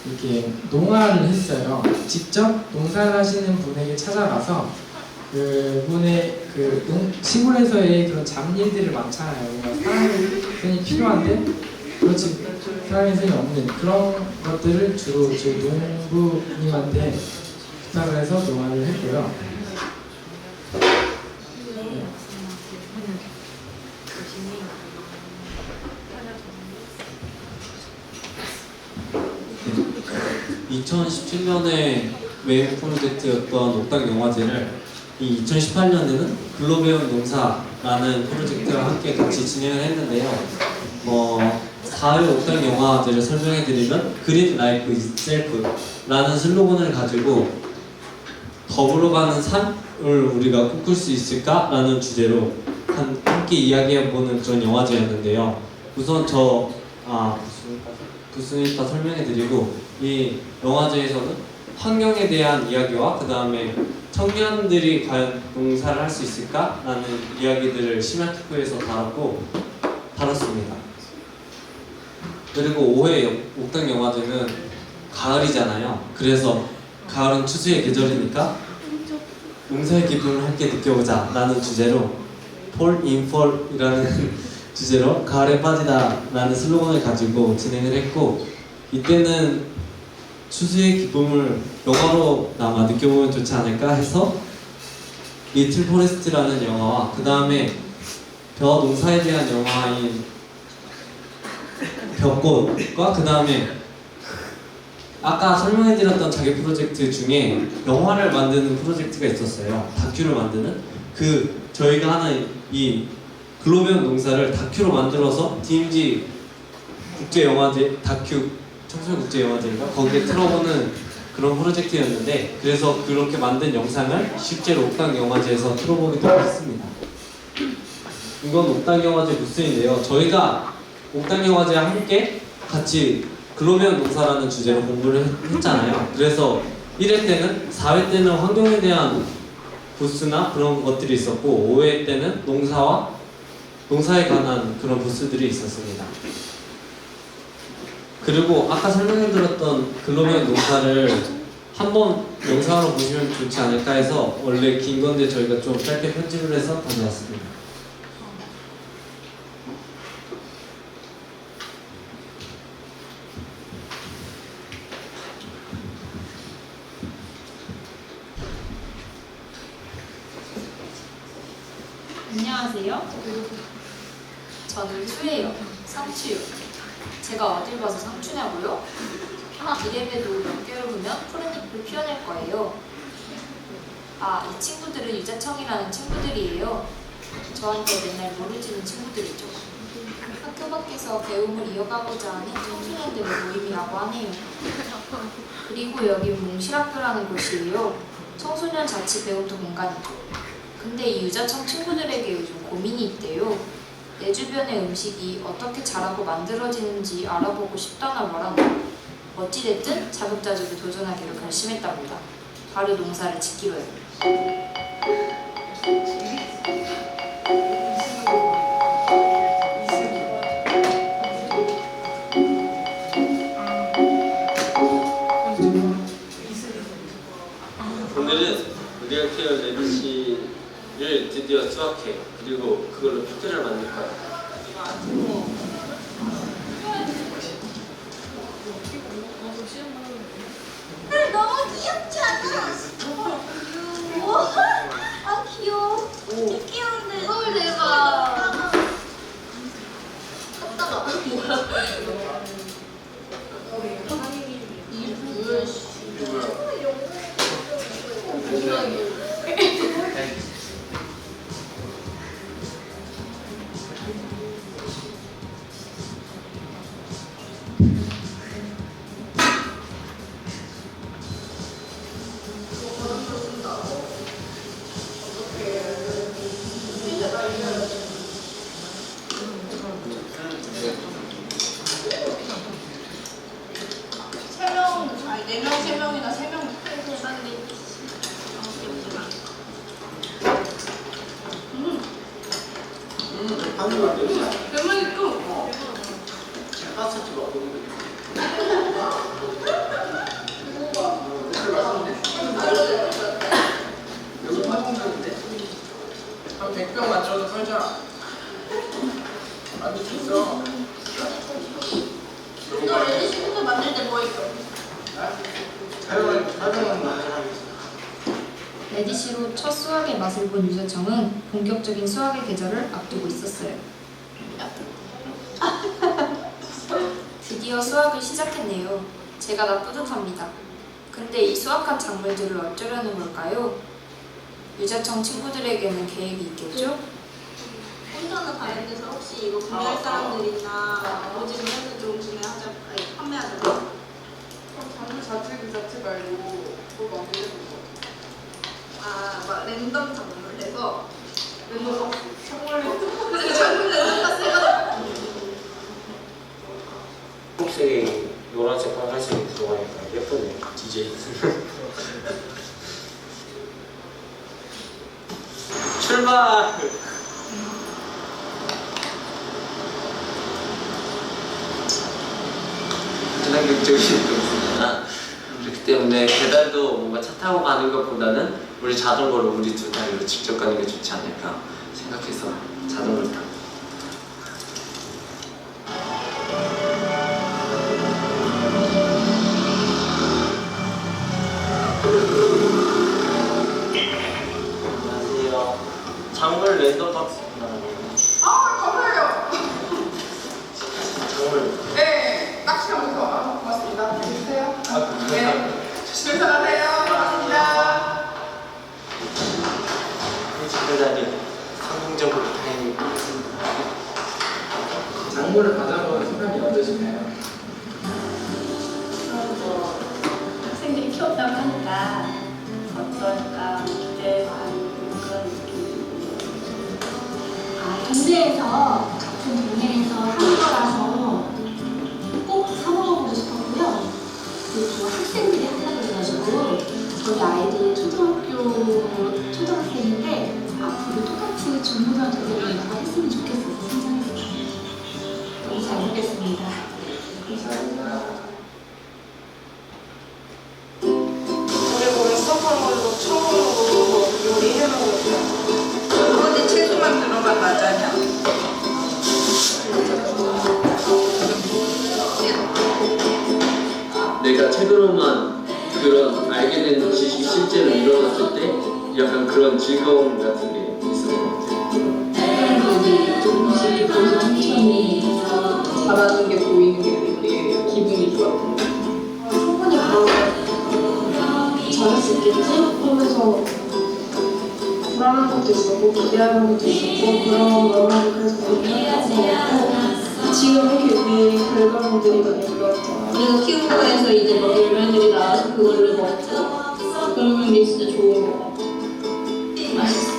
이렇게 농화를 했어요. 직접 농사를 하시는 분에게 찾아가서 그분의 시골에서의 그런 잡일들을 많잖아요. 사람이 필요한데 그렇지 사람이 손이 없는 그런 것들을 주로 저희 농부님한테 부탁을 해서 농화를 했고요. 네. 2017년에 메인 프로젝트였던 옥당 영화제를 이 2018년에는 글로배운 농사라는 프로젝트와 함께 같이 진행을 했는데요. 4회 옥당 영화제를 설명해드리면 Green Like Itself라는 슬로건을 가지고 더불어가는 산을 우리가 꿈꿀 수 있을까라는 주제로 함께 이야기해보는 그런 영화제였는데요. 우선 부스니까 설명해드리고, 이 영화제에서는 환경에 대한 이야기와 그 다음에 청년들이 과연 농사를 할 수 있을까라는 이야기들을 심야특보에서 다뤘습니다. 그리고 5회 옥당 영화제는 가을이잖아요. 그래서 가을은 추수의 계절이니까 농사의 기쁨을 함께 느껴보자 라는 주제로 Fall in Fall이라는 주제로 가을에 빠지다 라는 슬로건을 가지고 진행을 했고, 이때는 추수의 기쁨을 영화로나마 느껴보면 좋지 않을까 해서 리틀 포레스트라는 영화와 그 다음에 벼 농사에 대한 영화인 벼꽃과 그 다음에 아까 설명해드렸던 자기 프로젝트 중에 영화를 만드는 프로젝트가 있었어요. 다큐를 만드는. 저희가 하는 이 글로비언 농사를 다큐로 만들어서 DMZ 국제영화제 다큐 청소년국제영화제인가 거기에 틀어보는 그런 프로젝트였는데, 그래서 그렇게 만든 영상을 실제로 옥당영화제에서 틀어보기도 했습니다. 이건 옥당영화제 부스인데요. 저희가 옥당영화제와 함께 같이 글로비언 농사라는 주제로 공부를 했잖아요. 그래서 1회 때는 4회 때는 환경에 대한 부스나 그런 것들이 있었고, 5회 때는 농사에 관한 그런 부스들이 있었습니다. 그리고 아까 설명해드렸던 글로비언 농사를 한번 영상으로 보시면 좋지 않을까 해서 원래 긴 건데 저희가 좀 짧게 편집을 해서 가져왔습니다. 안녕하세요. 저는 추예요. 상추요. 제가 어딜 봐서 상추냐고요? 이래봬도 몇 개월 후면 푸른 잎을 피워낼 거예요. 이 친구들은 유자청이라는 친구들이에요. 저한테 맨날 모르지는 친구들이죠. 학교 밖에서 배움을 이어가고자 하는 청소년들의 모임이라고 하네요. 그리고 여긴 몽실학교라는 곳이에요. 청소년 자치 배움터 공간이죠. 근데 이 유자청 친구들에게 요즘 고민이 있대요. 내 주변의 음식이 어떻게 자라고 만들어지는지 알아보고 싶다나 뭐라나. 어찌됐든 자급자족에 도전하기로 결심했답니다. 바로 농사를 짓기로요. 오늘은 리얼케어 레디시를 드디어 수확해. 그리고 그걸로 팩트를 만들 거야. 너무 귀엽지 않아? 귀여워. 귀여운데. 헐, 대박. 떴다가. 한 100병 만들어서 팔자. 만들 수 있어. 너 레디시부터 만들 때 뭐 했어? 레디시로 첫 수학의 맛을 본 유자청은 본격적인 수학의 계절을 앞두고 있었어요. 드디어 수학을 시작했네요. 제가 다 뿌듯합니다. 근데 이 수확한 작물들을 어쩌려는 걸까요? 유자청 친구들에게는 계획이 있겠죠? 혼자는 다른 데서 혹시 이거 구매할 사람들이나 오지 그래서 좀 구매하자, 판매하자. 그럼 작물 자체 그 자체 말고 또 만들는 거. 막 랜덤 작물을 해서 랜덤 작물을 그래서 작물 랜덤 박스 해가지고 혹시 노란색 빨간색 들어가니까 예쁘네. DJ. 출발! 친환경적인 동생이나 그렇기 때문에 배달도 뭔가 차 타고 가는 것보다는 우리 자전거로 우리 두 다리로 직접 가는 게 좋지 않을까 생각해서 자전거를 타고. 안녕하세요. 작물 랜덤 박스 감사해요. 작물. 네, 낚시하면서 고맙습니다. 안녕히 계세요. 네, 조심히 살아세요. 고맙습니다. 우리 배달이 성공적으로 다행히 끝났습니다. 작물을 받아본 소감이 어떠신가요? 학생들이 키웠다고 하니까 어떨까 기대하는 그런 느낌이. 동네에서 같은 동네에서 하는 거라서 꼭 사먹어보고 싶었고요. 그리고 학생들이 한다고 그래가지고 저희 아이들 초등학생인데 앞으로 똑같이 중고등학교로 이거 했으면 좋겠어서 신청했어요. 너무 잘 먹겠습니다. 그리고 오늘 수업한 걸로 처음으로 요리해보고 그거는 채소만 들어간 라자냐? 내가 책으로만 그런 알게 된 지식이 실제로 일어났을 때 약간 그런 즐거움 같은 게 있었던 것 같아요. 조금씩 보여서 천천히 잡아준 게 보이는 게 되게 기분이 좋았고 충분히 잘할 수 있겠지? 하면서 불안한 것도 있었고 기대하는 것도 있었고 그런 마음을 그래서 많이 생각하고 지금 이렇게 우리 결과물들이 많이 올라왔잖아. 우리가 키운 거에서 이제 뭐 열매들이 나와서 그걸로 먹고 그러는 게 진짜 좋은 거 같아. 맛있어.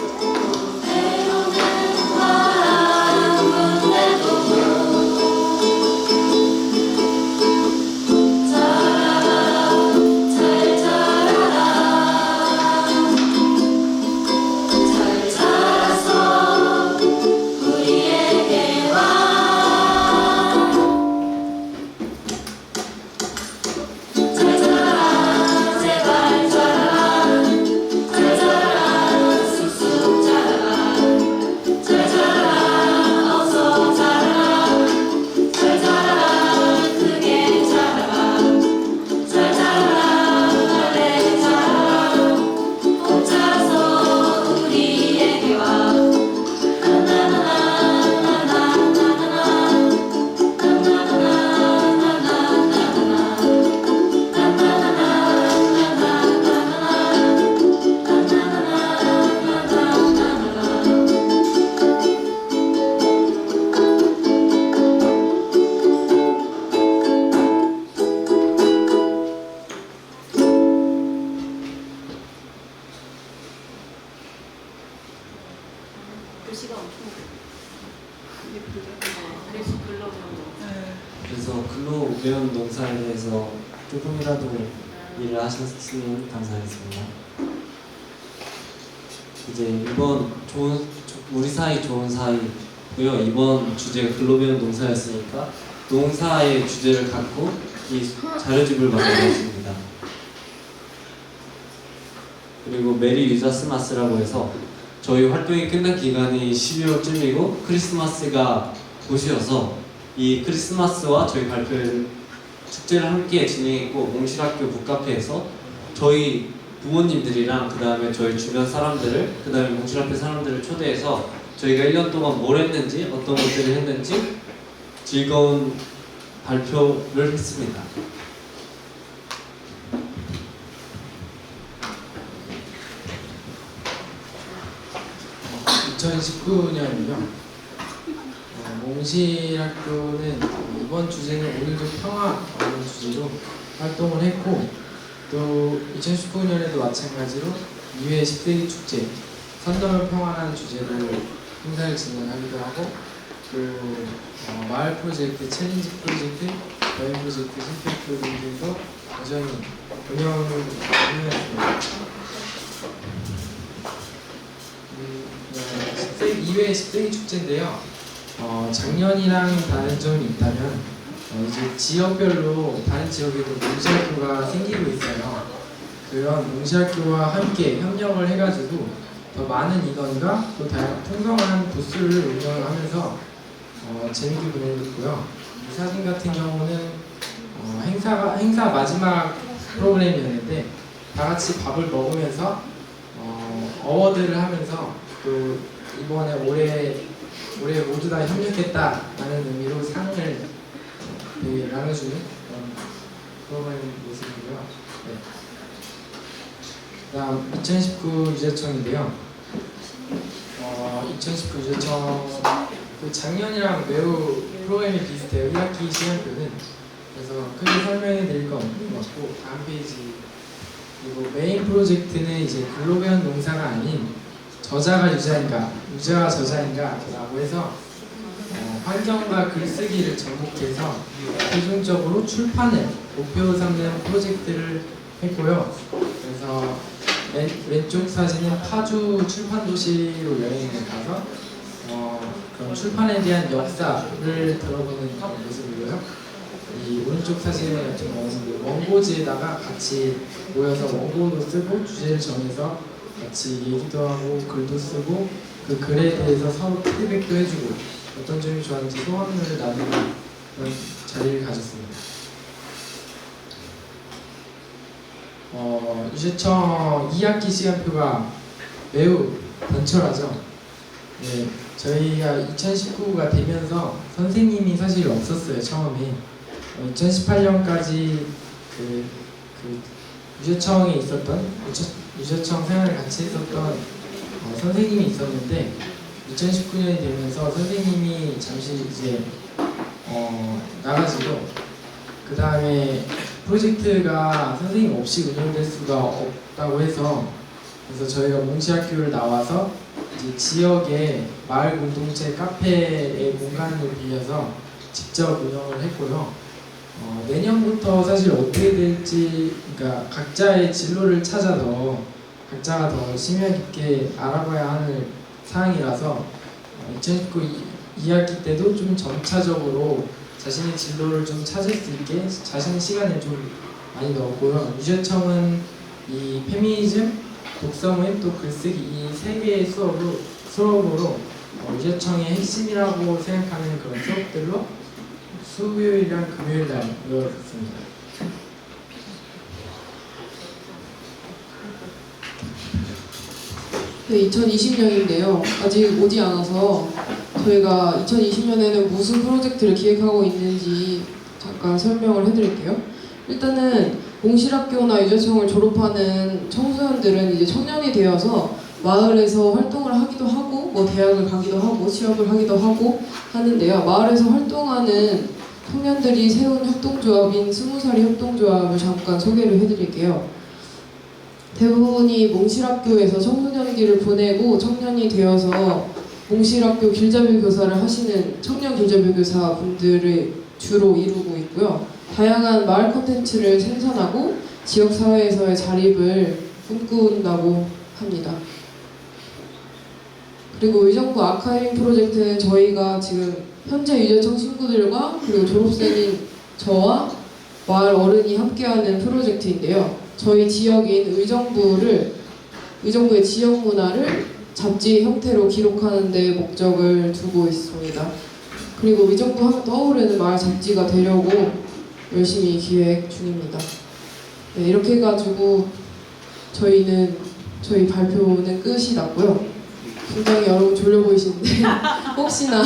그래서 근로 배운 농사에 대해서 조금이라도 일을 하셨으면 감사하겠습니다. 이제 이번 우리 사이 좋은 사이고요. 이번 주제가 근로 배운 농사였으니까 농사의 주제를 갖고 이 자료집을 만들었습니다. 그리고 메리 유자스마스라고 해서 저희 활동이 끝난 기간이 12월쯤이고 크리스마스가 곧이어서 이 크리스마스와 저희 발표회를 축제를 함께 진행했고 몽실학교 북카페에서 저희 부모님들이랑 그 다음에 저희 주변 사람들을 그 다음에 몽실학교 사람들을 초대해서 저희가 1년 동안 뭘 했는지 어떤 것들을 했는지 즐거운 발표를 했습니다. 2019년이요. 몽실학교는 이번 주제는 오늘도 평화라는 주제로 활동을 했고 또 2019년에도 마찬가지로 2회 10대기 축제 선점을 평화라는 주제로 행사를 진행하기도 하고 그 마을 프로젝트, 챌린지 프로젝트, 여행 프로젝트, 실패 프로젝트도 여전히 운영했습니다. 2회 십세기 축제인데요. 작년이랑 다른 점이 있다면 이제 지역별로 다른 지역에도 몽시학교가 생기고 있어요. 그런 몽시학교와 함께 협력을 해가지고 더 많은 인원과 또 다양한 풍성한 부스를 운영을 하면서 재밌게 보내고 이 사진 같은 경우는 행사 마지막 프로그램이었는데 다 같이 밥을 먹으면서 어워드를 하면서 또 이번에 올해 모두 다 협력했다라는 의미로 상을 나눠주는 그런 프로그램 모습이고요. 네. 그다음 2019 유재청인데요. 2019 유재청 그 작년이랑 매우 프로그램이 비슷해요. 1학기 시간표는. 그래서 크게 설명해 드릴 건 없는 것 같고 다음 페이지. 그리고 메인 프로젝트는 이제 글로벌 농사가 아닌 저자가 유자인가, 유자가 저자인가라고 해서 환경과 글쓰기를 접목해서 최종적으로 출판을 목표로 삼는 프로젝트를 했고요. 그래서 왼쪽 사진은 파주 출판도시로 여행을 가서 그런 출판에 대한 역사를 들어보는 모습이고요. 이 오른쪽 사진은 같은 경우는 원고지에다가 같이 모여서 원고도 쓰고 주제를 정해서 같이 얘기도 하고 글도 쓰고 그 글에 대해서 서로 피드백도 해주고 어떤 점이 좋았는지 소감을 나누는 그런 자리를 가졌습니다. 유재청 2학기 시간표가 매우 단촐하죠. 네, 저희가 2019가 되면서 선생님이 사실 없었어요. 처음에 2018년까지 그 유재청에 있었던 유재청 생활을 같이 했었던 선생님이 있었는데 2019년이 되면서 선생님이 잠시 이제 나가시고 그 다음에 프로젝트가 선생님 없이 운영될 수가 없다고 해서 그래서 저희가 몽시학교를 나와서 이제 지역의 마을 공동체 카페의 공간을 빌려서 직접 운영을 했고요. 내년부터 사실 어떻게 될지 그러니까 각자의 진로를 찾아서 각자가 더 심야 깊게 알아봐야 하는 사항이라서 2019 2학기 때도 좀 점차적으로 자신의 진로를 좀 찾을 수 있게 자신의 시간을 좀 많이 넣었고요. 유재청은 이 페미니즘, 독서모임, 또 글쓰기 이 세 개의 수업으로 유재청의 핵심이라고 생각하는 그런 수업들로 수요일이랑 금요일 날 이루어졌습니다. 네, 2020년인데요. 아직 오지 않아서 저희가 2020년에는 무슨 프로젝트를 기획하고 있는지 잠깐 설명을 해드릴게요. 일단은 몽실학교나 유재청을 졸업하는 청소년들은 이제 청년이 되어서 마을에서 활동을 하기도 하고 뭐 대학을 가기도 하고 취업을 하기도 하고 하는데요. 마을에서 활동하는 청년들이 세운 협동조합인 20살이 협동조합을 잠깐 소개를 해드릴게요. 대부분이 몽실학교에서 청소년기를 보내고 청년이 되어서 몽실학교 길잡이 교사를 하시는 청년 길잡이 교사 분들을 주로 이루고 있고요. 다양한 마을 콘텐츠를 생산하고 지역사회에서의 자립을 꿈꾼다고 합니다. 그리고 의정부 아카이빙 프로젝트는 저희가 지금 현재 유재청 친구들과 그리고 졸업생인 저와 마을 어른이 함께하는 프로젝트인데요. 저희 지역인 의정부의 지역 문화를 잡지 형태로 기록하는 데 목적을 두고 있습니다. 그리고 의정부 하면 떠오르는 마을 잡지가 되려고 열심히 기획 중입니다. 네, 이렇게 해가지고 저희 발표는 끝이 났고요. 굉장히 여러분 졸려 보이시는데 혹시나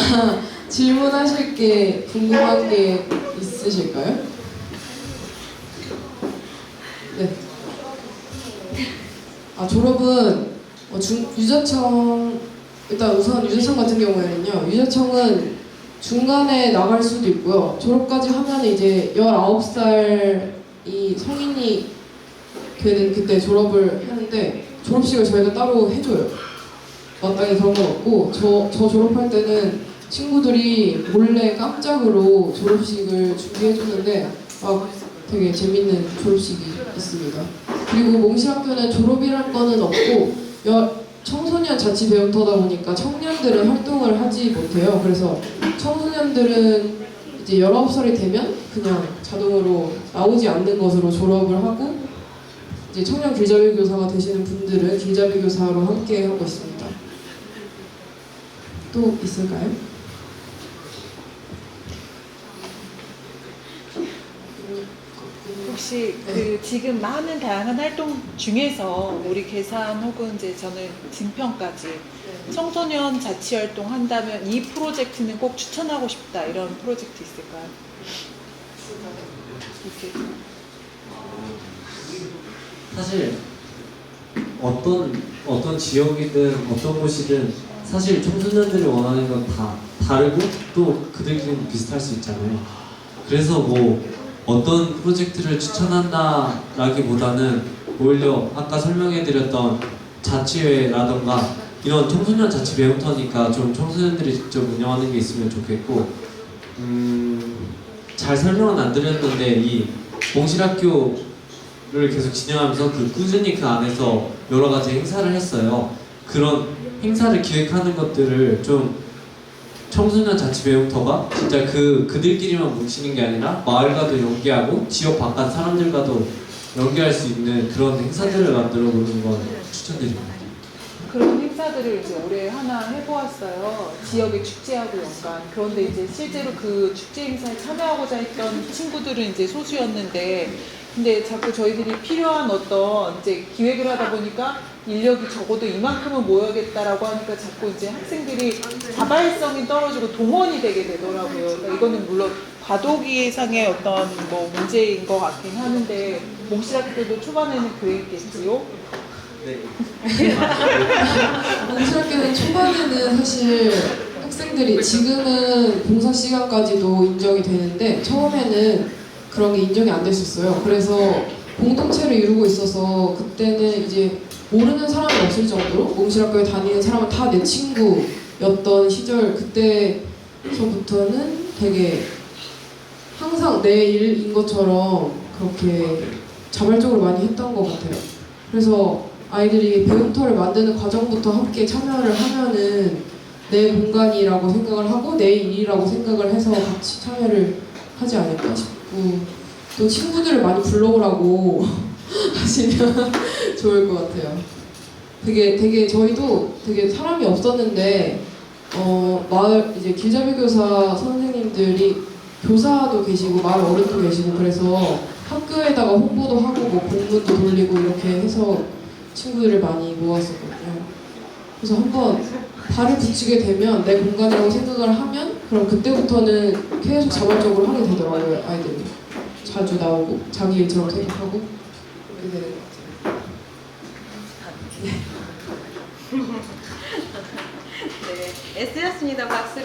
질문하실 게 궁금한 게 있으실까요? 네. 졸업은 유재청 일단 우선 유재청 같은 경우에는요. 유재청은 중간에 나갈 수도 있고요. 졸업까지 하면 이제 19살이 성인이 되는 그때 졸업을 하는데 졸업식을 저희가 따로 해줘요. 마땅히 그런 건 없고 저 졸업할 때는 친구들이 몰래 깜짝으로 졸업식을 준비해주는데 되게 재밌는 졸업식이 있습니다. 그리고 몽실학교는 졸업이란 거는 없고 청소년 자치 배움터다 보니까 청년들은 활동을 하지 못해요. 그래서 청소년들은 이제 19살이 되면 그냥 자동으로 나오지 않는 것으로 졸업을 하고 이제 청년 길잡이 교사가 되시는 분들은 길잡이 교사로 함께 하고 있습니다. 또 있을까요? 혹시 그 지금 많은 다양한 활동 중에서 우리 계산 혹은 이제 저는 진평까지 청소년 자치 활동 한다면 이 프로젝트는 꼭 추천하고 싶다 이런 프로젝트 있을까요? 이렇게. 사실 어떤 지역이든 어떤 곳이든 사실 청소년들이 원하는 건 다 다르고 또 그들끼리는 비슷할 수 있잖아요. 그래서 뭐 어떤 프로젝트를 추천한다라기보다는 오히려 아까 설명해드렸던 자치회라던가 이런 청소년 자치 배움터니까 좀 청소년들이 직접 운영하는 게 있으면 좋겠고 잘 설명은 안 드렸는데 이 몽실학교를 계속 진행하면서 꾸준히 그 안에서 여러 가지 행사를 했어요. 그런 행사를 기획하는 것들을 좀 청소년 자치 배움터가 진짜 그들끼리만 뭉치는 게 아니라 마을과도 연계하고 지역 바깥 사람들과도 연계할 수 있는 그런 행사들을 만들어 보는 건 추천드립니다. 그런 행사들을 이제 올해 하나 해보았어요. 지역의 축제하고 연관. 그런데 이제 실제로 그 축제 행사에 참여하고자 했던 친구들은 이제 소수였는데, 근데 자꾸 저희들이 필요한 어떤 이제 기획을 하다 보니까 인력이 적어도 이만큼은 모여야겠다라고 하니까 자꾸 이제 학생들이 자발성이 떨어지고 동원이 되게 되더라고요. 그러니까 이거는 물론 과도기상의 어떤 뭐 문제인 것 같긴 하는데, 몽실학교도 초반에는 그랬겠지요? 네. 몽실학교는 초반에는 사실 학생들이 지금은 봉사 시간까지도 인정이 되는데 처음에는 그런 게 인정이 안 됐었어요. 그래서 공동체를 이루고 있어서 그때는 이제 모르는 사람이 없을 정도로 몽실학교에 다니는 사람은 다 내 친구였던 시절, 그때서부터는 되게 항상 내 일인 것처럼 그렇게 자발적으로 많이 했던 것 같아요. 그래서 아이들이 배움터를 만드는 과정부터 함께 참여를 하면은 내 공간이라고 생각을 하고 내 일이라고 생각을 해서 같이 참여를 하지 않을까 싶고, 또 친구들을 많이 불러오라고 하시면 좋을 것 같아요. 되게 저희도 되게 사람이 없었는데 마을 이제 길잡이 교사 선생님들이 교사도 계시고 마을 어른도 계시고 그래서 학교에다가 홍보도 하고 뭐 공문도 돌리고 이렇게 해서 친구들을 많이 모았었거든요. 그래서 한번 발을 붙이게 되면 내 공간이라고 생각을 하면 그럼 그때부터는 계속 자발적으로 하게 되더라고요. 아이들이 자주 나오고 자기 일처럼 생각하고 그렇게 되는 것 같아요. 네, 애쓰셨습니다. 박수.